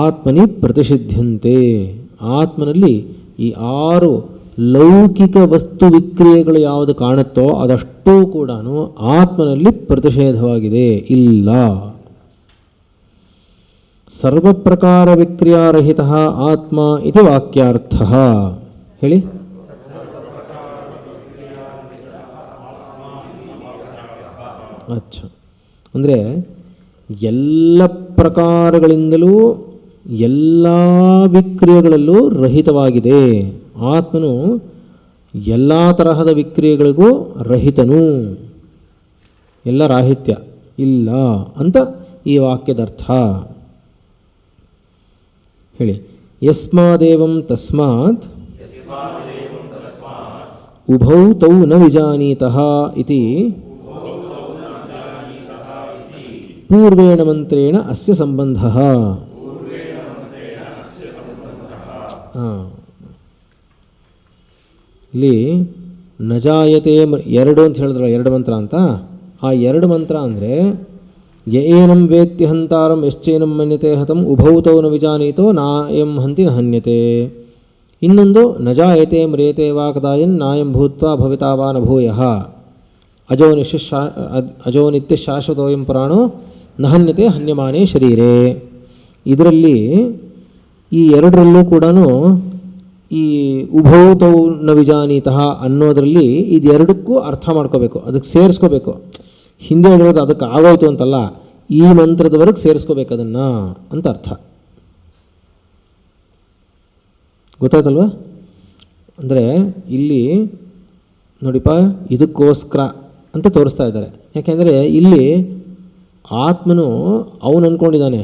Speaker 1: ಆತ್ಮನಿ ಪ್ರತಿಷಿಧ್ಯಂತೆ, ಆತ್ಮನಲ್ಲಿ ಈ 6 ಲೌಕಿಕ ವಸ್ತು ವಿಕ್ರಿಯೆಗಳು ಯಾವುದು ಕಾಣುತ್ತೋ ಅದಷ್ಟೂ ಕೂಡ ಆತ್ಮನಲ್ಲಿ ಪ್ರತಿಷೇಧವಾಗಿದೆ, ಇಲ್ಲ. ಸರ್ವಪ್ರಕಾರ ವಿಕ್ರಿಯಾರಹಿತ ಆತ್ಮ ಇತಿ ವಾಕ್ಯಾರ್ಥ. ಹೇಳಿ. ಅಚ್ಚ ಅಂದರೆ ಎಲ್ಲ ಪ್ರಕಾರಗಳಿಂದಲೂ ಎಲ್ಲ ವಿಕ್ರಿಯೆಗಳಲ್ಲೂ ರಹಿತವಾಗಿದೆ. ಆತ್ಮನು ಎಲ್ಲ ತರಹದ ವಿಕ್ರಿಯೆಗಳಿಗೂ ರಹಿತನು, ಎಲ್ಲ ರಾಹಿತ್ಯ ಇಲ್ಲ ಅಂತ ಈ ವಾಕ್ಯದ ಅರ್ಥ. ಹೇಳಿ. ಯಸ್ಮಾದೇವಂ ತಸ್ಮಾತ್ ಉಭೌ ತೌ ನ ವಿಜಾನೀತಃ ಇತಿ ಪೂರ್ವೇಣ ಮಂತ್ರೇಣ ಅಸ್ಯ ಸಂಬಂಧಃ. ಇಲ್ಲಿ ನಜಾಯತೆ ಎರಡು ಅಂತ ಹೇಳಿದ್ರಲ್ಲ, ಎರಡು ಮಂತ್ರ ಅಂತ. ಆ ಎರಡು ಮಂತ್ರ ಅಂದರೆ ಯೇನಂ ವೇತ್ತಿ ಹಂತಾರಂ ಯಶ್ಚೇನಂ ಮನ್ಯತೆ ಹತಂ ಉಭೌತೌ ನ ವಿಜಾನೀತೋ ನಾಯಂ ಹಂತಿ ನ ಹನ್ಯತೆ. ಇನ್ನೊಂದು ನಜಾಯತೆ ಮ್ರಿಯತೆ ವಾ ಕದಾಯನ್ ನಾಯಂ ಭೂತ್ವಾ ಭವಿತಾ ವಾ ನ ಭೂಯಃ ಅಜೋ ನಿತ್ಯ ಶಾಶ್ವತೋಯಂ ಪ್ರಾಣೋ ನ ಹನ್ಯತೆ ಹನ್ಯಮಾನೇ ಶರೀರೇ. ಇದರಲ್ಲಿ ಈ ಎರಡರಲ್ಲೂ ಕೂಡ ಈ ಉಭೌತೌ ನ ವಿಜಾನೀತಃ ಅನ್ನೋದರಲ್ಲಿ ಇದೆರಡಕ್ಕೂ ಅರ್ಥ ಮಾಡ್ಕೋಬೇಕು, ಅದಕ್ಕೆ ಸೇರಿಸ್ಕೋಬೇಕು. ಹಿಂದೆ ಹೇಳಿರೋದು ಅದಕ್ಕೆ ಆಗೋಯ್ತು ಅಂತಲ್ಲ, ಈ ಮಂತ್ರದವರೆಗೆ ಸೇರಿಸ್ಕೋಬೇಕು ಅದನ್ನು ಅಂತ ಅರ್ಥ. ಗೊತ್ತಾಯ್ತಲ್ವ? ಅಂದರೆ ಇಲ್ಲಿ ನೋಡಿಪ್ಪ, ಇದಕ್ಕೋಸ್ಕರ ಅಂತ ತೋರಿಸ್ತಾ ಇದ್ದಾರೆ. ಯಾಕೆಂದರೆ ಇಲ್ಲಿ ಆತ್ಮನು ಅವನು ಅಂದ್ಕೊಂಡಿದ್ದಾನೆ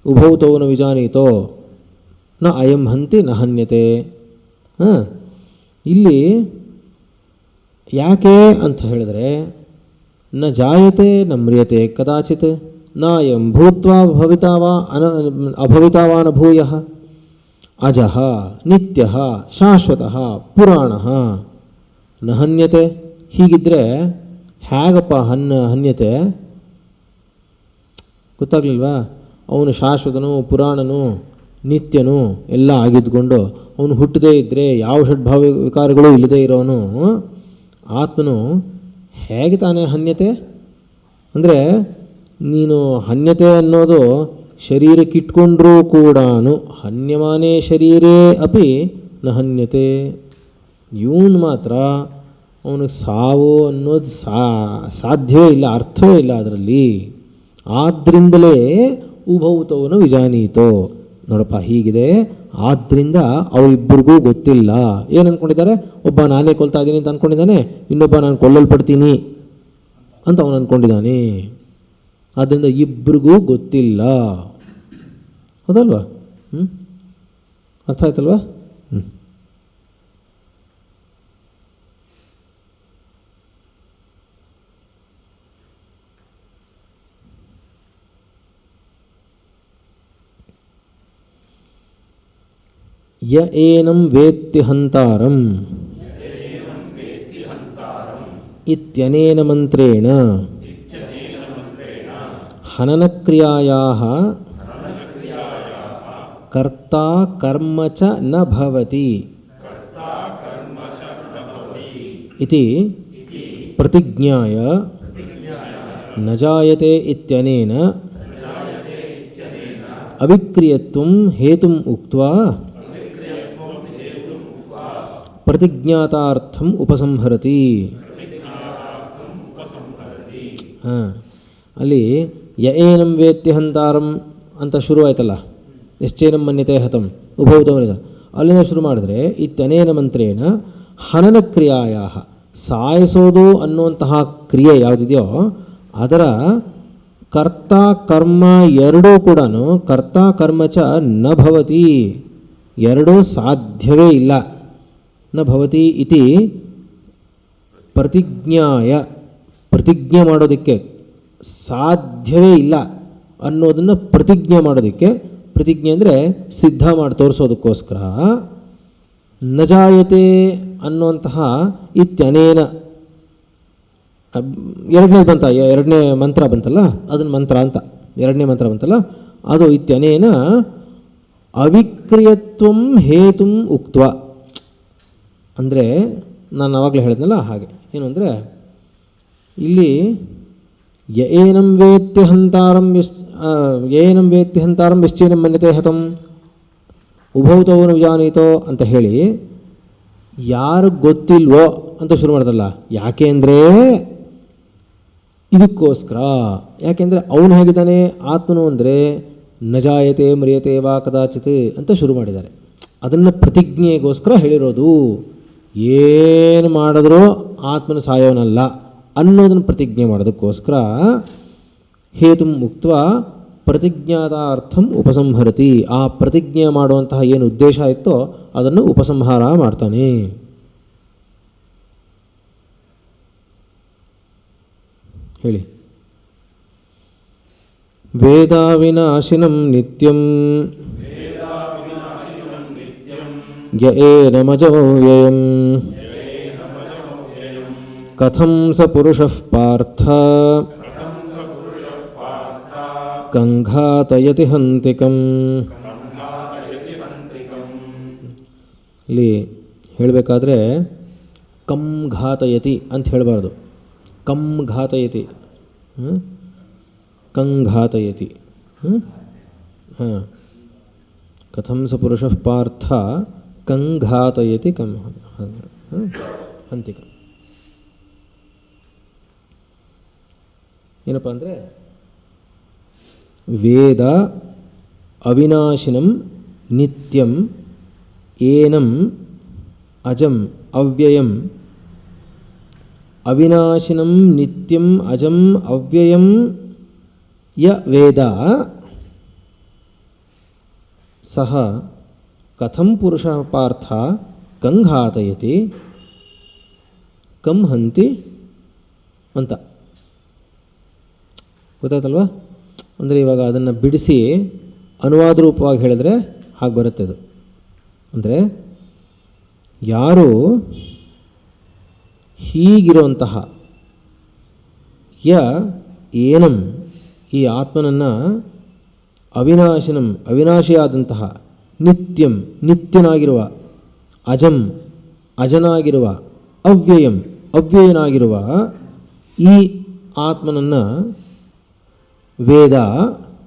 Speaker 1: ಉಭೌತೌನ ವಿಜಾನೀತೋ ನ ಅಯಂ ಹಂತಿ ನ ಹನ್ಯತೆ. ಇಲ್ಲಿ ಯಾಕೆ ಅಂತ ಹೇಳಿದ್ರೆ ನ ಜಾಯತೆ ನ ಮ್ರಿಯತೆ ಕದಾಚಿತ್ ನಾಯಂ ಭೂತ್ವಾ ಭವಿತಾವ ಅಭವಿತಾವಾ ನ ಭೂಯಃ ಅಜಃ ನಿತ್ಯಃ ಶಾಶ್ವತಃ ಪುರಾಣಃ ನ ಹನ್ಯತೆ. ಹೀಗಿದ್ದರೆ ಹೇಗಪ್ಪ ಹನ್ಯತೆ? ಗೊತ್ತಾಗ್ಲಿಲ್ವಾ? ಅವನು ಶಾಶ್ವತನು, ಪುರಾಣನು, ನಿತ್ಯನು ಎಲ್ಲ ಆಗಿದ್ದುಕೊಂಡು ಅವನು ಹುಟ್ಟದೇ ಇದ್ದರೆ, ಯಾವ ಷಡ್ಭಾವ ವಿಕಾರಗಳು ಇಲ್ಲದೇ ಇರೋನು ಆತ್ಮನು ಹೇಗೆ ತಾನೇ ಹನ್ಯತೆ? ಅಂದರೆ ನೀನು ಹನ್ಯತೆ ಅನ್ನೋದು ಶರೀರಕ್ಕಿಟ್ಕೊಂಡ್ರೂ ಕೂಡ ಹನ್ಯಮಾನೇ ಶರೀರೇ ಅಪಿ ನ ಹನ್ಯತೆ. ಇವನು ಮಾತ್ರ ಅವನಿಗೆ ಸಾವು ಅನ್ನೋದು ಸಾಧ್ಯವೇ ಇಲ್ಲ, ಅರ್ಥವೇ ಇಲ್ಲ ಅದರಲ್ಲಿ. ಆದ್ದರಿಂದಲೇ ಉಭೌತವನ ವಿಜಾನೀತೋ. ನೋಡಪ್ಪ ಹೀಗಿದೆ, ಆದ್ದರಿಂದ ಅವರಿಬ್ಬರಿಗೂ ಗೊತ್ತಿಲ್ಲ. ಏನು ಅಂದ್ಕೊಂಡಿದ್ದಾರೆ? ಒಬ್ಬ ನಾನೇ ಕೊಲ್ತಾ ಇದ್ದೀನಿ ಅಂತ ಅಂದ್ಕೊಂಡಿದ್ದಾನೆ, ಇನ್ನೊಬ್ಬ ನಾನು ಕೊಲ್ಲಲ್ಪಡ್ತೀನಿ ಅಂತ ಅವನು ಅಂದ್ಕೊಂಡಿದ್ದಾನೆ. ಆದ್ದರಿಂದ ಇಬ್ಬರಿಗೂ ಗೊತ್ತಿಲ್ಲ. ಹೌದಲ್ವಾ? ಅರ್ಥ ಆಯ್ತಲ್ವಾ? ಯ ಏನಂ ವೇತ್ತಿ ಹಂತಾರಂ ಇತ್ಯನೇನ ಮಂತ್ರೇಣ ಹನನಕ್ರಿಯಾಯಾಃ ಕರ್ತಾ ಕರ್ಮ ಚ ನ ಭವತಿ ಇತಿ ಪ್ರತಿಜ್ಞಾಯ ನ ಜಾಯತೆ ಇತ್ಯನೇನ ಅವಿಕ್ರಿಯತ್ವಂ ಹೇತುಂ ಉಕ್ತ್ವಾ ಪ್ರತಿಜ್ಞಾತಾರ್ಥಂ ಉಪಸಂಹರತಿ. ಅಲ್ಲಿ ಯ ಏನಂ ವೇತ್ತಿ ಹಂತಾರಂ ಅಂತ ಶುರು ಆಯ್ತಲ್ಲ, ಯಶ್ಚೇನಂ ಮನ್ಯತೆ ಹತಂ ಉಭೌತವನಿದ, ಅಲ್ಲಿಂದ ಶುರು ಮಾಡಿದ್ರೆ ಇತ್ಯನೇನ ಮಂತ್ರೇಣ ಹನನ ಕ್ರಿಯಾಯ, ಸಾಯಿಸೋದು ಅನ್ನುವಂತಹ ಕ್ರಿಯೆ ಯಾವುದಿದೆಯೋ ಅದರ ಕರ್ತ ಕರ್ಮ ಎರಡೂ ಕೂಡ ಕರ್ತ ಕರ್ಮ ಚ ನ ಭವತಿ, ಎರಡೂ ಸಾಧ್ಯವೇ ಇಲ್ಲ. ನ ಭವತಿ ಇತಿ ಪ್ರತಿಜ್ಞಾಯ, ಪ್ರತಿಜ್ಞೆ ಮಾಡೋದಕ್ಕೆ ಸಾಧ್ಯವೇ ಇಲ್ಲ ಅನ್ನೋದನ್ನು ಪ್ರತಿಜ್ಞೆ ಮಾಡೋದಕ್ಕೆ, ಪ್ರತಿಜ್ಞೆ ಅಂದರೆ ಸಿದ್ಧ ಮಾಡಿ ತೋರಿಸೋದಕ್ಕೋಸ್ಕರ ನ ಜಾಯತೆ ಅನ್ನುವಂತಹ ಇತ್ಯನೇನ ಎರಡನೇದು ಬಂತ, ಎರಡನೇ ಮಂತ್ರ ಬಂತಲ್ಲ ಅದನ್ನು ಮಂತ್ರ ಅಂತ, ಎರಡನೇ ಮಂತ್ರ ಬಂತಲ್ಲ ಅದು ಇತ್ಯನೇನ ಅವಿಕ್ರಿಯತ್ವಂ ಹೇತುಂ ಉಕ್ತ್ವ. ಅಂದರೆ ನಾನು ಆವಾಗಲೇ ಹೇಳಿದ್ನಲ್ಲ ಹಾಗೆ. ಏನು ಅಂದರೆ ಇಲ್ಲಿ ಏನಂ ವೇತ್ತಿ ಹಂತಾರಂ ಏನಂ ವೇತ್ತಿ ಹಂತಾರಂ ಯಶ್ಚೇನಂ ಮನ್ಯತೆ ಹತಂ ಉಭೌತವನು ವಿಜಾನೀತೋ ಅಂತ ಹೇಳಿ ಯಾರು ಗೊತ್ತಿಲ್ವೋ ಅಂತ ಶುರು ಮಾಡ್ದಲ್ಲ. ಯಾಕೆ ಅಂದರೆ ಇದಕ್ಕೋಸ್ಕರ. ಯಾಕೆಂದರೆ ಅವನು ಹೇಗಿದ್ದಾನೆ ಆತ್ಮನು ಅಂದರೆ ನ ಜಾಯತೆ ಮ್ರಿಯತೆ ವಾ ಕದಾಚಿತ್ ಅಂತ ಶುರು ಮಾಡಿದ್ದಾರೆ. ಅದನ್ನು ಪ್ರತಿಜ್ಞೆಗೋಸ್ಕರ ಹೇಳಿರೋದು. ಏನು ಮಾಡಿದ್ರೂ ಆತ್ಮನ ಸಾಯೋನಲ್ಲ ಅನ್ನೋದನ್ನು ಪ್ರತಿಜ್ಞೆ ಮಾಡೋದಕ್ಕೋಸ್ಕರ ಹೇತು ಮುಕ್ತ ಪ್ರತಿಜ್ಞಾತಾರ್ಥಂ ಉಪಸಂಹರತಿ. ಆ ಪ್ರತಿಜ್ಞೆ ಮಾಡುವಂತಹ ಏನು ಉದ್ದೇಶ ಇತ್ತೋ ಅದನ್ನು ಉಪಸಂಹಾರ ಮಾಡ್ತಾನೆ. ಹೇಳಿ. ವೇದಾವಿನಾಶಿನಂ ನಿತ್ಯಂ ಯ ಏನಮಜಮವ್ಯಯಂ ಕಥಂ ಸ ಪುರುಷಃ ಪಾರ್ಥ ಕಂಘಾತಯತಿ ಹಂತಿಕಂ. ಇಲ್ಲಿ ಹೇಳಬೇಕಾದ್ರೆ ಕಂ ಘಾತಯತಿ ಅಂತ ಹೇಳಬಾರ್ದು. ಕಂ ಘಾತಯತಿ, ಕಂಘಾತಯತಿ. ಹಾಂ, ಕಥಂ ಸ ಪುರುಷಃ ಪಾರ್ಥ ಕಂಘಾತಯತಿ ಕಂ ಹಂತಿಕಂ. ಏನಪ್ಪ ಅಂದರೆ ವೇದ ಅವಿನಾಶಿನಂ ನಿತ್ಯಂ ಏನಂ ಅಜಂ ಅವ್ಯಯಂ. ಅವಿನಾಶಿನಂ ನಿತ್ಯಂ ಅಜಂ ಅವ್ಯಯಂ ಯ ವೇದ ಸಹ ಕಥಂ ಪುರುಷಃ ಪಾರ್ಥ ಕಂಘಾತಯತಿ ಕಂ ಹಂತಿ ಅಂತ. ಗೊತ್ತಾಯ್ತಲ್ವಾ? ಅಂದರೆ ಇವಾಗ ಅದನ್ನು ಬಿಡಿಸಿ ಅನುವಾದ ರೂಪವಾಗಿ ಹೇಳಿದ್ರೆ ಹಾಗೆ ಬರುತ್ತೆ ಅದು. ಅಂದರೆ ಯಾರು ಹೀಗಿರುವಂತಹ ಯ ಏನಂ ಈ ಆತ್ಮನನ್ನು ಅವಿನಾಶಿನಂ ಅವಿನಾಶಿಯಾದಂತಹ ನಿತ್ಯಂ ನಿತ್ಯನಾಗಿರುವ ಅಜಂ ಅಜನಾಗಿರುವ ಅವ್ಯಯಂ ಅವ್ಯಯನಾಗಿರುವ ಈ ಆತ್ಮನನ್ನು ವೇದ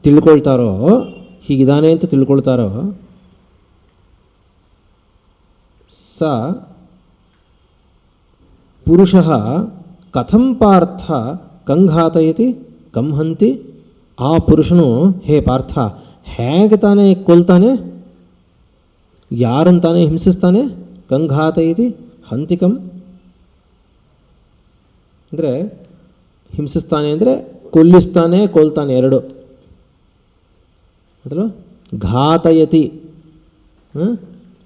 Speaker 1: ತಿಳ್ಕೊಳ್ತಾರೋ, ಹೀಗಿದ್ದಾನೆ ಅಂತ ತಿಳ್ಕೊಳ್ತಾರೋ, ಸ ಪುರುಷಃ ಕಥಂ ಪಾರ್ಥ ಕಂಘಾತಯತಿ ಕಂ ಹಂತಿ. ಆ ಪುರುಷನು ಹೇ ಪಾರ್ಥ ಹೇಗೆ ತಾನೇ ಕೊಲ್ತಾನೆ, ಯಾರಂತಾನೆ ಹಿಂಸಿಸ್ತಾನೆ. ಕಂಘಾತಯತಿ ಹಂತಿಕಂ ಅಂದರೆ ಹಿಂಸಿಸ್ತಾನೆ ಅಂದರೆ ಕೊಲ್ಲಿಸ್ತಾನೆ ಕೊಲ್ತಾನೆ ಎರಡು. ಅದಲ್ಲ ಘಾತಯತಿ.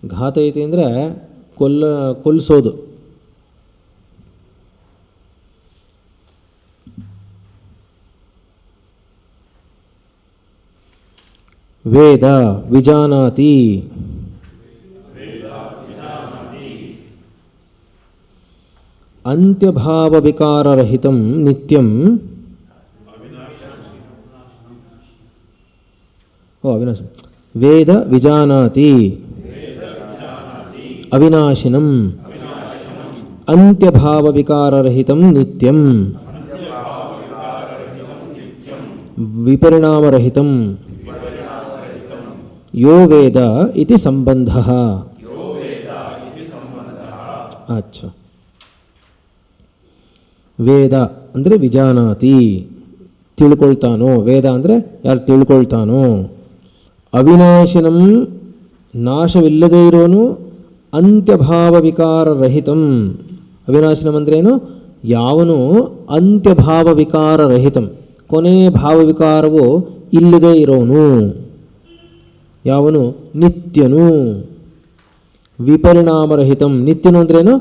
Speaker 1: ಘಾತಯತಿ ಅಂದರೆ ಕೊಲ್ಲಿಸೋದು. ವೇದ ವಿಜಾನಾತಿ ಅಂತ್ಯಭಾವ ವಿಕಾರರಹಿತಂ ನಿತ್ಯಂ. ಅವಿನಾಶ. ವೇದ ವಿಜಾನಾತಿ ಅವಿನಾಶಿನಂ ಅಂತ್ಯಭಾವ ವಿಕಾರರಹಿತಂ ನಿತ್ಯಂ ವಿಪರಿಣಾಮರಹಿತಂ ಯೋ ವೇದ ಇತಿ ಸಂಬಂಧಃ. ಅಚ್ಚಾ, ವೇದ ಅಂದರೆ ವಿಜಾನಾತಿ ತಿಳ್ಕೊಳ್ತಾನೋ. ವೇದ ಅಂದರೆ ಯಾರು ತಿಳ್ಕೊಳ್ತಾನೋ. ಅವಿನಾಶಿನಂ ನಾಶವಿಲ್ಲದೇ ಇರೋನು. ಅಂತ್ಯಭಾವ ವಿಕಾರ ರಹಿತಂ. ಅವಿನಾಶಿನಂ ಅಂದ್ರೇನು? ಯಾವನು ಅಂತ್ಯಭಾವ ವಿಕಾರ ರಹಿತಂ ಕೊನೆ ಭಾವವಿಕಾರವು ಇಲ್ಲದೇ ಇರೋನು. ಯಾವನು ನಿತ್ಯನು. ವಿಪರಿಣಾಮರಹಿತಂ. ನಿತ್ಯನು ಅಂದ್ರೇನು?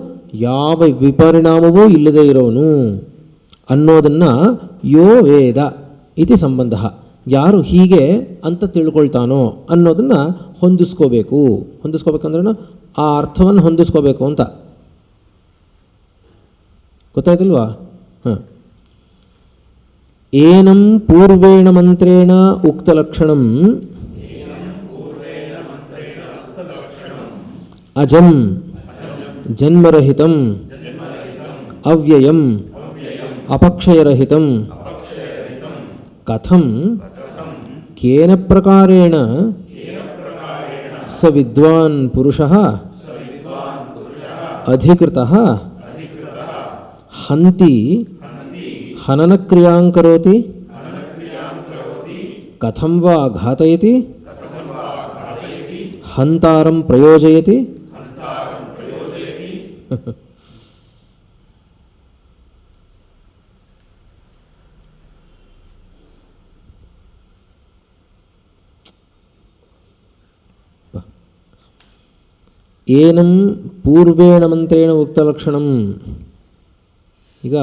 Speaker 1: ಯಾವ ವಿಪರಿಣಾಮವೂ ಇಲ್ಲದೇ ಇರೋನು ಅನ್ನೋದನ್ನು ಯೋ ವೇದ ಇತಿ ಸಂಬಂಧ. ಯಾರು ಹೀಗೆ ಅಂತ ತಿಳ್ಕೊಳ್ತಾನೋ ಅನ್ನೋದನ್ನು ಹೊಂದಿಸ್ಕೋಬೇಕು. ಹೊಂದಿಸ್ಕೋಬೇಕಂದ್ರೇನು? ಆ ಅರ್ಥವನ್ನು ಹೊಂದಿಸ್ಕೋಬೇಕು ಅಂತ. ಗೊತ್ತಾಯ್ತಲ್ವಾ? ಹಾಂ. ಏನಂ ಪೂರ್ವೇಣ ಮಂತ್ರೇಣ ಉಕ್ತಲಕ್ಷಣಂ ಅಜಂ ಜನ್ಮರಹಿತಂ ಅವ್ಯಯಂ ಅಪಕ್ಷಯರಹಿತಂ ಕಥಂ ಕೇನ ಪ್ರಕಾರೇಣ ಸ ವಿದ್ವಾನ್ ಪುರುಷಃ ಅಧಿಕೃತಃ ಹಂತಿ ಹನನಕ್ರಿಯಾಂ ಕರೋತಿ ಕಥಂ ವಾ ಘಾತಯತಿ ಹಂತಾರಂ ಪ್ರಯೋಜಯತಿ. ಏನಂ ಪೂರ್ವೇಣ ಮಂತ್ರೇಣ ಉಕ್ತಲಕ್ಷಣಂ. ಈಗ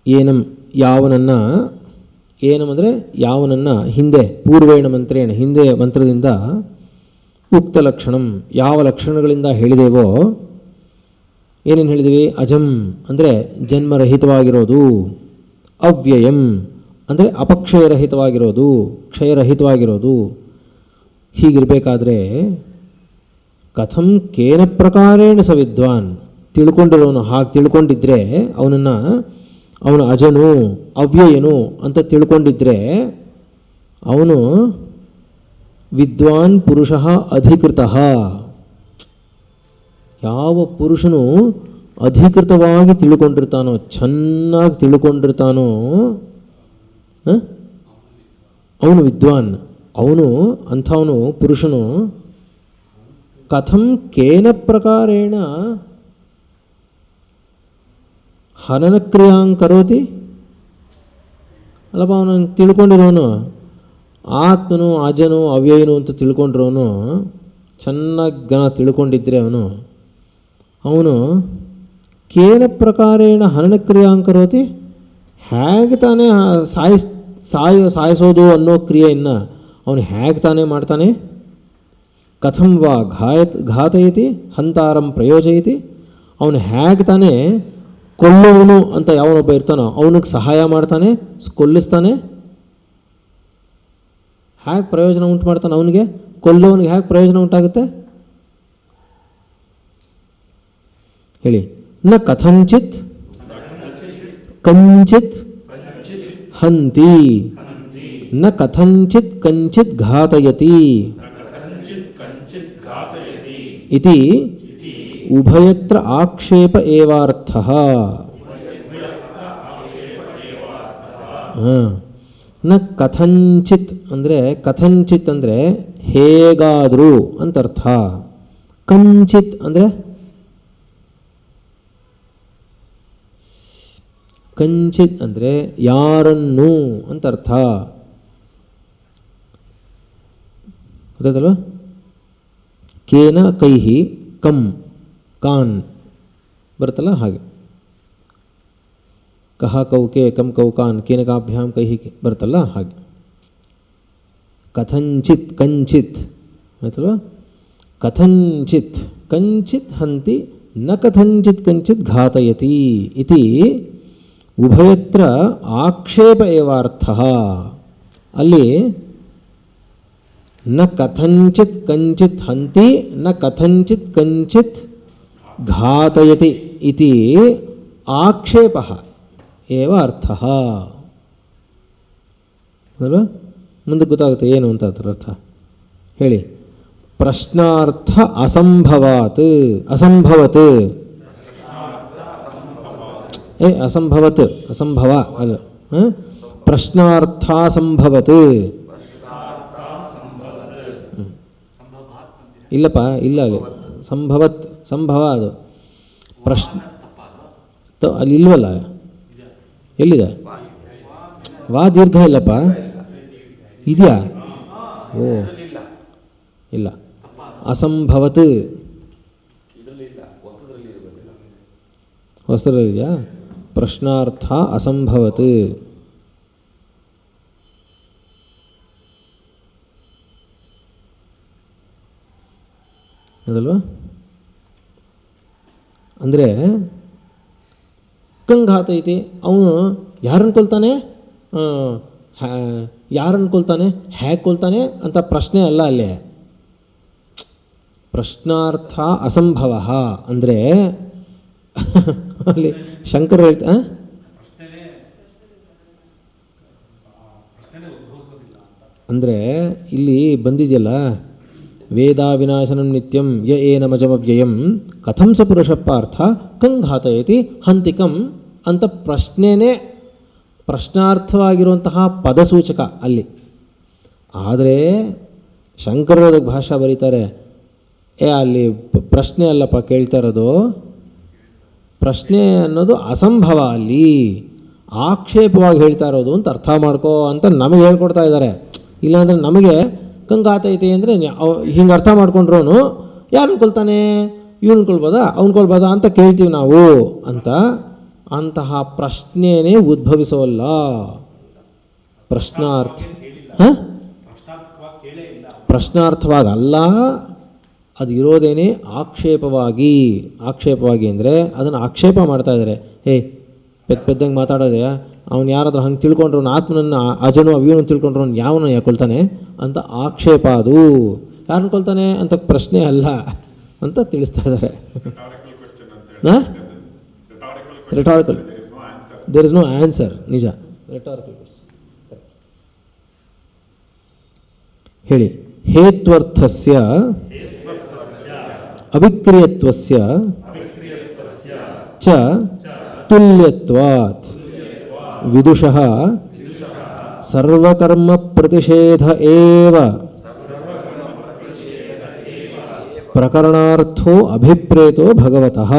Speaker 1: ಏನಂ ಯಾವನನ್ನು, ಏನಂ ಅಂದರೆ ಯಾವನನ್ನು ಹಿಂದೆ, ಪೂರ್ವೇಣ ಮಂತ್ರೇಣ ಹಿಂದೆ ಮಂತ್ರದಿಂದ, ಉಕ್ತ ಲಕ್ಷಣಂ ಯಾವ ಲಕ್ಷಣಗಳಿಂದ ಹೇಳಿದೆವೋ, ಏನೇನು ಹೇಳಿದ್ದೀವಿ? ಅಜಂ ಅಂದರೆ ಜನ್ಮರಹಿತವಾಗಿರೋದು, ಅವ್ಯಯಂ ಅಂದರೆ ಅಪಕ್ಷಯರಹಿತವಾಗಿರೋದು, ಕ್ಷಯರಹಿತವಾಗಿರೋದು. ಹೀಗಿರಬೇಕಾದ್ರೆ ಕಥಂ ಕೇನ ಪ್ರಕಾರೇಣ ಸ ವಿದ್ವಾನ್, ತಿಳ್ಕೊಂಡಿರೋನು ಹಾಗೆ ತಿಳ್ಕೊಂಡಿದ್ರೆ ಅವನನ್ನು, ಅವನು ಅಜನು ಅವ್ಯಯನು ಅಂತ ತಿಳ್ಕೊಂಡಿದ್ರೆ ಅವನು ವಿದ್ವಾನ್ ಪುರುಷ ಅಧಿಕೃತ. ಯಾವ ಪುರುಷನು ಅಧಿಕೃತವಾಗಿ ತಿಳ್ಕೊಂಡಿರ್ತಾನೋ, ಚೆನ್ನಾಗಿ ತಿಳ್ಕೊಂಡಿರ್ತಾನೋ ಅವನು ವಿದ್ವಾನ್. ಅವನು ಅಂಥವನು ಪುರುಷನು ಕಥಂ ಕೇನ ಪ್ರಕಾರೇಣ ಹನನಕ್ರಿಯಾಂ ಕರೋತಿ. ಅಲ್ಲಪ್ಪ ಅವನು ತಿಳ್ಕೊಂಡಿರೋನು, ಆತ್ಮನು ಅಜನು ಅವ್ಯಯನು ಅಂತ ತಿಳ್ಕೊಂಡಿರೋನು, ಚೆನ್ನಾಗಿ ತಿಳ್ಕೊಂಡಿದ್ರೆ ಅವನು ಕೇನ ಪ್ರಕಾರೇಣ ಹನನಕ್ರಿಯಾಂ ಕರೋತಿ, ಹೇಗೆ ತಾನೇ ಸಾಯಿಸೋದು ಅನ್ನೋ ಕ್ರಿಯೆಯನ್ನು ಅವನು ಹೇಗೆ ತಾನೇ ಮಾಡ್ತಾನೆ. ಕಥಂ ವಾ ಘಾತಯತಿ ಹಂತಾರಂ ಪ್ರಯೋಜಯತಿ, ಅವನು ಹೇಗೆ ತಾನೇ ಕೊಲ್ಲುವನು ಅಂತ ಯಾವನೊಬ್ಬ ಇರ್ತಾನೋ ಅವನಿಗೆ ಸಹಾಯ ಮಾಡ್ತಾನೆ, ಕೊಲ್ಲಿಸ್ತಾನೆ. ಹೇಗೆ ಪ್ರಯೋಜನ ಉಂಟು ಮಾಡ್ತಾನೆ ಅವನಿಗೆ? ಕೊಲ್ಲುವನಿಗೆ ಹೇಗೆ ಪ್ರಯೋಜನ ಉಂಟಾಗುತ್ತೆ ಹೇಳಿ? ನ ಕಥಂಚಿತ್ ಕಂಚಿತ್ ಹಂತಿ, ನ ಕಥಂಚಿತ್ ಕಂಚಿತ್ ಘಾತಯತಿ ಇತಿ ಉಭಯತ್ರ ಆಕ್ಷೇಪ ಏವಾರ್ಥಃ. ನ ಕಥಂಚಿತ್ ಅಂದರೆ, ಕಥಂಚಿತ್ ಅಂದರೆ ಹೇಗಾದರೂ ಅಂತ ಅರ್ಥ. ಕಂಚಿತ್ ಅಂದರೆ ಕಂಚಿತ್ ಅಂದರೆ ಯಾರನ್ನು ಅಂತ ಅರ್ಥ. ಗೊತ್ತಾಯ್ತಲ್ವ? ಕೇನ ಕೈಹಿ ಕಂ ಕಾನ್ ಬರುತ್ತಲ್ಲ ಹಾಗೆ. ಕಹ ಕೌಕೆ ಕಂ ಕೌಕಾನ್ ಕೇನಕಾಭ್ಯಾಂ ಕೈಹಿ ಬರುತ್ತಲ್ಲ ಹಾಗೆ. ಕಥಂಚಿತ್ ಕಂಚಿತ್ ಆಯ್ತಲ್ವ? ಕಥಂಚಿತ್ ಕಂಚಿತ್ ಹಂತಿ ನ ಕಥಂಚಿತ್ ಕಂಚಿತ್ ಘಾತಯತಿ ಇತಿ ಉಭಯತ್ರ ಆಕ್ಷೇಪ ಏವಾರ್ಥಃ. ಅಲ್ಲಿ ನ ಕಥಂಚಿತ್ ಕಂಚಿತ್ ಹಂತಿ ನ ಕಥಂಚಿತ್ ಕಂಚಿತ್ ಘಾತಯತಿ ಇತಿ ಆಕ್ಷೇಪಃ ಏವ ಅರ್ಥಃ. ಅಲ್ವಾ? ಮುಂದೆ ಗೊತ್ತಾಗುತ್ತೆ ಏನು ಅಂತ ಅದರ ಅರ್ಥ ಹೇಳಿ. ಪ್ರಶ್ನಾರ್ಥ ಅಸಂಭವಾತ್, ಅಸಂಭವತ್ ಅಸಂಭವತ್ ಅಸಂಭವ ಅಲ್ಲ, ಪ್ರಶ್ನಾರ್ಥಾಸಂಭವತ್. ಇಲ್ಲಪ್ಪ ಇಲ್ಲ, ಅಲ್ಲಿ ಸಂಭವತ್ ಸಂಭವ ಅದು ಪ್ರಶ್ನೆ ಅಲ್ಲಿ ಇಲ್ವಲ್ಲ. ಎಲ್ಲಿದೆ? ವಾ ದೀರ್ಘ ಇಲ್ಲಪ್ಪ, ಇದೆಯಾ? ಓ ಇಲ್ಲ, ಅಸಂಭವತ್ ಹೊಸದಲ್ಲಿದೆಯಾ? ಪ್ರಶ್ನಾರ್ಥ ಅಸಂಭವತ್. ಅದಲ್ವಾ? ಅಂದರೆ ಕಂಘಾತ ಐತಿ, ಅವನು ಯಾರನ್ನು ಕೊಲ್ತಾನೆ, ಯಾರನ್ನು ಕೊಲ್ತಾನೆ, ಹೇಗೆ ಕೊಲ್ತಾನೆ ಅಂತ ಪ್ರಶ್ನೆ ಅಲ್ಲ ಅಲ್ಲೇ. ಪ್ರಶ್ನಾರ್ಥ ಅಸಂಭವ ಅಂದರೆ ಅಲ್ಲಿ ಶಂಕರ ಹೇಳ್ತಾ ಅಂದರೆ ಇಲ್ಲಿ ಬಂದಿದೆಯಲ್ಲ, ವೇದಾ ವಿನಾಶನಂ ನಿತ್ಯಂ ಯ ಏನಮಜಮವ್ಯಯಂ ಕಥಂ ಸ ಪುರುಷ ಪಾರ್ಥ ಕಂಘಾತಯತಿ ಹಂತಿಕಂ ಅಂತ ಪ್ರಶ್ನೆನೇ ಪ್ರಶ್ನಾರ್ಥವಾಗಿರುವಂತಹ ಪದಸೂಚಕ ಅಲ್ಲಿ. ಆದರೆ ಶಂಕರರು ಭಾಷಾ ಬರೀತಾರೆ, ಅಲ್ಲಿ ಪ್ರಶ್ನೆ ಅಲ್ಲಪ್ಪ ಕೇಳ್ತಾ ಇರೋದು, ಪ್ರಶ್ನೆ ಅನ್ನೋದು ಅಸಂಭವ, ಅಲ್ಲಿ ಆಕ್ಷೇಪವಾಗಿ ಹೇಳ್ತಾ ಇರೋದು ಅಂತ ಅರ್ಥ ಮಾಡ್ಕೋ ಅಂತ ನಮಗೆ ಹೇಳ್ಕೊಡ್ತಾ ಇದ್ದಾರೆ. ಇಲ್ಲಾಂದರೆ ನಮಗೆ ಕಂಗಾತೈತೆ ಅಂದರೆ ಹಿಂಗೆ ಅರ್ಥ ಮಾಡ್ಕೊಂಡ್ರೂ ಯಾರು ಅನ್ಕೊಳ್ತಾನೆ, ಇವ್ನು ಅನ್ಕೊಳ್ಬೋದಾ ಅವ್ನ್ಕೊಳ್ಬೋದಾ ಅಂತ ಕೇಳ್ತೀವಿ ನಾವು ಅಂತ. ಅಂತಹ ಪ್ರಶ್ನೆಯೇ ಉದ್ಭವಿಸೋಲ್ಲ. ಪ್ರಶ್ನಾರ್ಥ ಪ್ರಶ್ನಾರ್ಥವಾಗಲ್ಲ, ಅದು ಇರೋದೇನೆ ಆಕ್ಷೇಪವಾಗಿ. ಆಕ್ಷೇಪವಾಗಿ ಅಂದರೆ ಅದನ್ನು ಆಕ್ಷೇಪ ಮಾಡ್ತಾ ಇದ್ದಾರೆ. ಪೆದ್ದಂಗೆ ಮಾತಾಡೋದೆ, ಅವ್ನು ಯಾರಾದ್ರೂ ಹಂಗೆ ತಿಳ್ಕೊಂಡ್ರು, ಆತ್ಮನನ್ನು ಅಜನು ಅವ್ಯವನು ತಿಳ್ಕೊಂಡ್ರು ಯಾವನು ಯಾಕೊಳ್ತಾನೆ ಅಂತ ಆಕ್ಷೇಪ. ಅದು ಯಾರು ಅನ್ಕೊಳ್ತಾನೆ ಅಂತ ಪ್ರಶ್ನೆ ಅಲ್ಲ ಅಂತ ತಿಳಿಸ್ತಾ ಇದ್ದಾರೆ. ರಿಟಾರಿಕಲ್, ದೇರ್ ಇಸ್ ನೋ ಆನ್ಸರ್. ನಿಜ, ರಿಟಾರಿಕಲ್. ಹೇಳಿ. ಹೇತ್ವರ್ಥಸ್ಯ ಅವಿಕ್ರಿಯತ್ವಸ್ಯ ಚ ತುಲ್ಯತ್ವಾತ್ ವಿದುಷಃ ಸರ್ವಕರ್ಮ ಪ್ರತಿಷೇಧ ಏವ ಪ್ರಕರಣಾರ್ಥೋ ಅಭಿಪ್ರೇತೋ ಭಗವತಃ.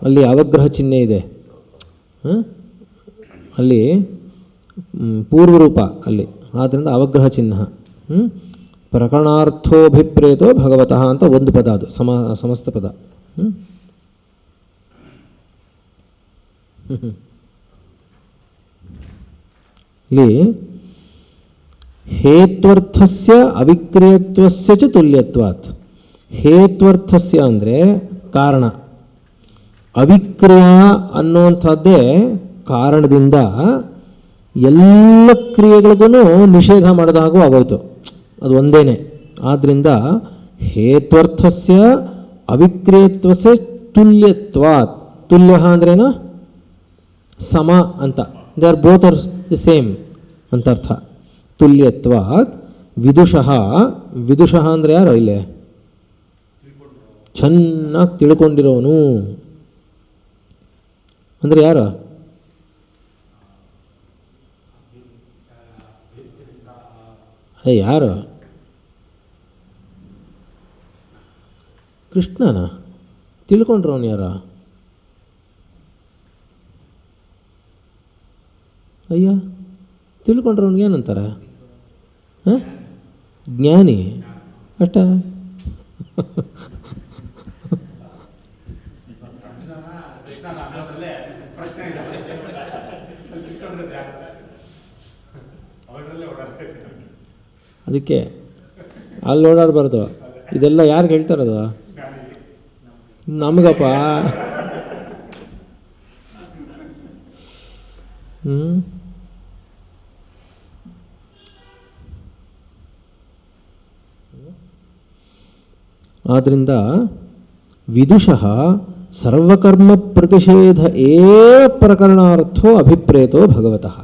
Speaker 1: ಅಲ್ಲಿ ಅವಗ್ರಹ ಚಿಹ್ನೆ ಇದೆ, ಅಲ್ಲಿ ಪೂರ್ವರೂಪ ಅಲ್ಲಿ, ಆದ್ದರಿಂದ ಅವಗ್ರಹ ಚಿಹ್ನ. ಪ್ರಕರಣಾರ್ಥೋಭಿಪ್ರೇತೋ ಭಗವತಃ ಅಂತ ಒಂದು ಪದ, ಅದು ಸಮಸ್ತ ಪದ. ಇಲ್ಲಿ ಹೇತ್ವರ್ಥಸ್ಯ ಅವಿಕ್ರಿಯತ್ವಸ್ಯ ಚ ತುಲ್ಯತ್ವಾತ್. ಹೇತ್ವರ್ಥಸ್ಯ ಅಂದರೆ ಕಾರಣ, ಅವಿಕ್ರಿಯ ಅನ್ನುವಂಥದ್ದೇ ಕಾರಣದಿಂದ ಎಲ್ಲ ಕ್ರಿಯೆಗಳಿಗೂ ನಿಷೇಧ ಮಾಡಿದ ಹಾಗೂ ಆಗೋಯ್ತು, ಅದು ಒಂದೇನೆ. ಆದ್ದರಿಂದ ಹೇತ್ವರ್ಥಸ್ಯ ಅವಿಕ್ರಿಯತ್ವಸ್ಯ ತುಲ್ಯತ್ವಾತ್. ತುಲ್ಯ ಅಂದ್ರೇನು? ಸಮ ಅಂತ. They are both are the same ಅಂತ ಅರ್ಥ. ತುಲ್ಯತ್ವಾತ್ ವಿದುಷಃ. ವಿದುಷಃ ಅಂದರೆ ಯಾರು? ಇಲ್ಲೇ ಚೆನ್ನಾಗಿ ತಿಳ್ಕೊಂಡಿರೋನು ಅಂದರೆ ಯಾರು? ಯಾರು? ಕೃಷ್ಣನ ತಿಳ್ಕೊಂಡ್ರವನು ಯಾರ? ಅಯ್ಯ, ತಿಳ್ಕೊಂಡ್ರವನ್ಗೆ ಏನಂತಾರೆ? ಜ್ಞಾನಿ ಅಷ್ಟ. ಅದಕ್ಕೆ ಅಲ್ಲಿ ಓಡಾಡಬಾರ್ದು. ಇದೆಲ್ಲ ಯಾರಿಗೆ ಹೇಳ್ತಾರದು? ನಮಗಪ್ಪ. ಆದ್ದರಿಂದ ವಿದುಷಃ ಸರ್ವಕರ್ಮ ಪ್ರತಿಷೇಧ ಪ್ರಕರಣಾರ್ಥೋ ಅಭಿಪ್ರೇತೋ ಭಗವತಃ.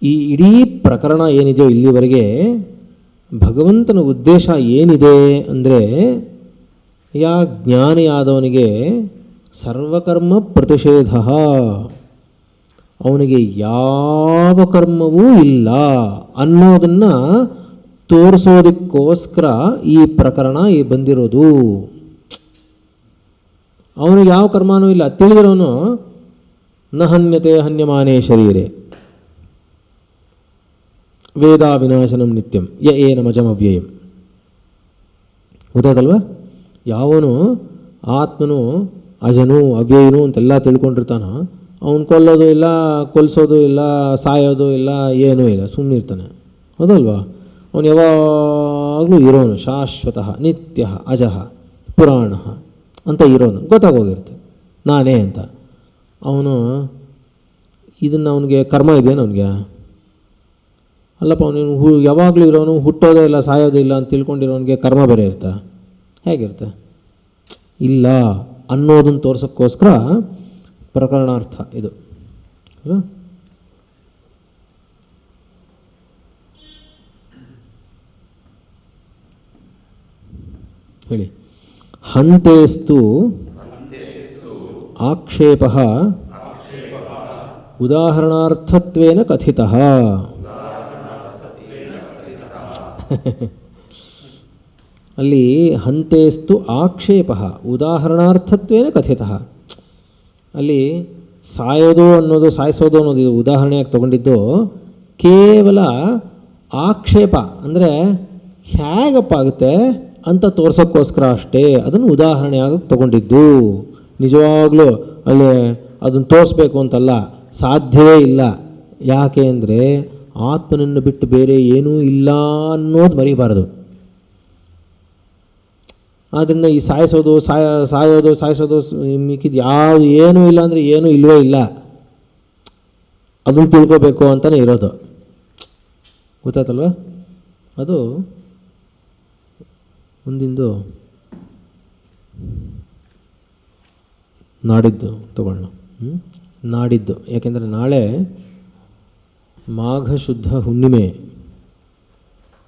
Speaker 1: ಈ ಇಡೀ ಪ್ರಕರಣ ಏನಿದೆಯೋ ಇಲ್ಲಿವರೆಗೆ ಭಗವಂತನ ಉದ್ದೇಶ ಏನಿದೆ ಅಂದರೆ, ಜ್ಞಾನಿಯಾದವನಿಗೆ ಸರ್ವಕರ್ಮ ಪ್ರತಿಷೇಧ, ಅವನಿಗೆ ಯಾವ ಕರ್ಮವೂ ಇಲ್ಲ ಅನ್ನೋದನ್ನು ತೋರಿಸೋದಕ್ಕೋಸ್ಕರ ಈ ಪ್ರಕರಣ ಬಂದಿರೋದು. ಅವನಿಗೆ ಯಾವ ಕರ್ಮನೂ ಇಲ್ಲ, ತಿಳಿದಿರೋನು ನ ಹನ್ಯತೆ ಹನ್ಯಮಾನೇ ಶರೀರೆ ವೇದಾ ವಿನಾಶನಂ ನಿತ್ಯಂ ಯ ಏನಮಜಮವ್ಯಯಂ. ಗೊತ್ತಾಯ್ತಲ್ವ? ಯಾವನು ಆತ್ಮನು ಅಜನು ಅವ್ಯಯನು ಅಂತೆಲ್ಲ ತಿಳ್ಕೊಂಡಿರ್ತಾನೋ ಅವನು ಕೊಲ್ಲೋದು ಇಲ್ಲ, ಕೊಲ್ಸೋದು ಇಲ್ಲ, ಸಾಯೋದು ಇಲ್ಲ, ಏನೂ ಇಲ್ಲ, ಸುಮ್ಮನೆ ಇರ್ತಾನೆ. ಹೌದಲ್ವಾ? ಅವನು ಯಾವಾಗಲೂ ಇರೋನು, ಶಾಶ್ವತಃ ನಿತ್ಯ ಅಜಃ ಪುರಾಣ ಅಂತ ಇರೋನು, ಗೊತ್ತಾಗೋಗಿರುತ್ತೆ ನಾನೇ ಅಂತ. ಅವನು ಇದನ್ನು ಅವನಿಗೆ ಕರ್ಮ ಇದೆಯೇನು? ಅವನಿಗೆ ಅಲ್ಲಪ್ಪ, ಅವನು ಯಾವಾಗಲೂ ಇರೋನು, ಹುಟ್ಟೋದೇ ಇಲ್ಲ, ಸಾಯೋದೇ ಇಲ್ಲ ಅಂತ ತಿಳ್ಕೊಂಡಿರೋನಿಗೆ ಕರ್ಮ ಬೇರೆ ಇರ್ತಾ? ಹೇಗಿರುತ್ತೆ? ಇಲ್ಲ ಅನ್ನೋದನ್ನು ತೋರ್ಸೋಕ್ಕೋಸ್ಕರ ಪ್ರಕರಣಾರ್ಥ ಇದು. ಹೇಳಿ. ಹಂತೇಸ್ತು ಆಕ್ಷೇಪಃ ಉದಾಹರಣಾರ್ಥತ್ವೇನ ಕಥಿತಃ. ಅಲ್ಲಿ ಹಂತೇಸ್ತು ಆಕ್ಷೇಪಃ ಉದಾಹರಣಾರ್ಥತ್ವೇನ ಕಥಿತಃ. ಅಲ್ಲಿ ಸಾಯೋದು ಅನ್ನೋದು, ಸಾಯಿಸೋದು ಅನ್ನೋದು ಇದು ಉದಾಹರಣೆಯಾಗಿ ತಗೊಂಡಿದ್ದು ಕೇವಲ ಆಕ್ಷೇಪ ಅಂದರೆ ಹೇಗಪ್ಪ ಆಗುತ್ತೆ ಅಂತ ತೋರ್ಸೋಕ್ಕೋಸ್ಕರ ಅಷ್ಟೇ ಅದನ್ನು ಉದಾಹರಣೆಯಾಗಿ ತಗೊಂಡಿದ್ದು. ನಿಜವಾಗ್ಲೂ ಅಲ್ಲಿ ಅದನ್ನು ತೋರಿಸ್ಬೇಕು ಅಂತಲ್ಲ, ಸಾಧ್ಯವೇ ಇಲ್ಲ. ಯಾಕೆ ಅಂದರೆ ಆತ್ಮನನ್ನು ಬಿಟ್ಟು ಬೇರೆ ಏನೂ ಇಲ್ಲ ಅನ್ನೋದು ಮರಿಬಾರದು. ಆದ್ದರಿಂದ ಈ ಸಾಯಿಸೋದು ಸಾಯಿಸೋದು ಮಿಕ್ಕಿದ್ದು ಯಾವುದು ಏನೂ ಇಲ್ಲ ಅಂದರೆ ಏನೂ ಇಲ್ಲವೇ ಇಲ್ಲ, ಅದನ್ನು ತಿಳ್ಕೋಬೇಕು ಅಂತಲೇ ಇರೋದು. ಗೊತ್ತಾಯ್ತಲ್ವ? ಅದು ಮುಂದಿಂದು ನಾಡಿದ್ದು ತಗೊಳ್ಳೋಣ. ನಾಡಿದ್ದು ಯಾಕೆಂದರೆ ನಾಳೆ ಮಾಘ ಶುದ್ಧ ಹುಣ್ಣಿಮೆ.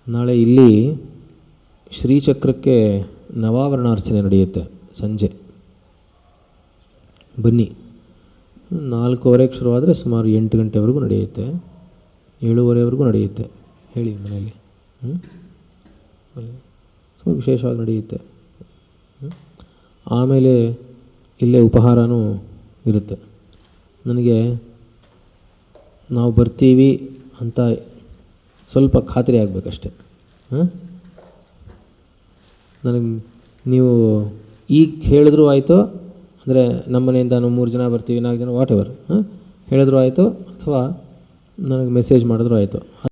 Speaker 1: ನಾಳೆ ಇಲ್ಲಿ ಶ್ರೀಚಕ್ರಕ್ಕೆ ನವಾವರಣಾರ್ಚನೆ ನಡೆಯುತ್ತೆ ಸಂಜೆ. ಬನ್ನಿ. 4:15ಕ್ಕೆ ಶುರುವಾದರೆ ಸುಮಾರು 8 ಗಂಟೆವರೆಗೂ ನಡೆಯುತ್ತೆ, 7:30ವರೆಗೂ ನಡೆಯುತ್ತೆ. ಹೇಳಿ ಮನೆಯಲ್ಲಿ ತುಂಬ ವಿಶೇಷವಾಗಿ ನಡೆಯುತ್ತೆ. ಆಮೇಲೆ ಇಲ್ಲೇ ಉಪಹಾರನೂ ಇರುತ್ತೆ. ನನಗೆ ನಾವು ಬರ್ತೀವಿ ಅಂತ ಸ್ವಲ್ಪ ಖಾತ್ರಿ ಆಗಬೇಕಷ್ಟೆ. ನನಗೆ ನೀವು ಈಗ ಹೇಳಿದ್ರೂ ಆಯಿತು, ಅಂದರೆ ನಮ್ಮ ಮನೆಯಿಂದ ನಾವು 3 ಜನ ಬರ್ತೀವಿ, 4 ಜನ, ವಾಟ್ ಎವರ್ ಹೇಳಿದ್ರು ಆಯಿತು, ಅಥವಾ ನನಗೆ ಮೆಸೇಜ್ ಮಾಡಿದ್ರು ಆಯಿತು.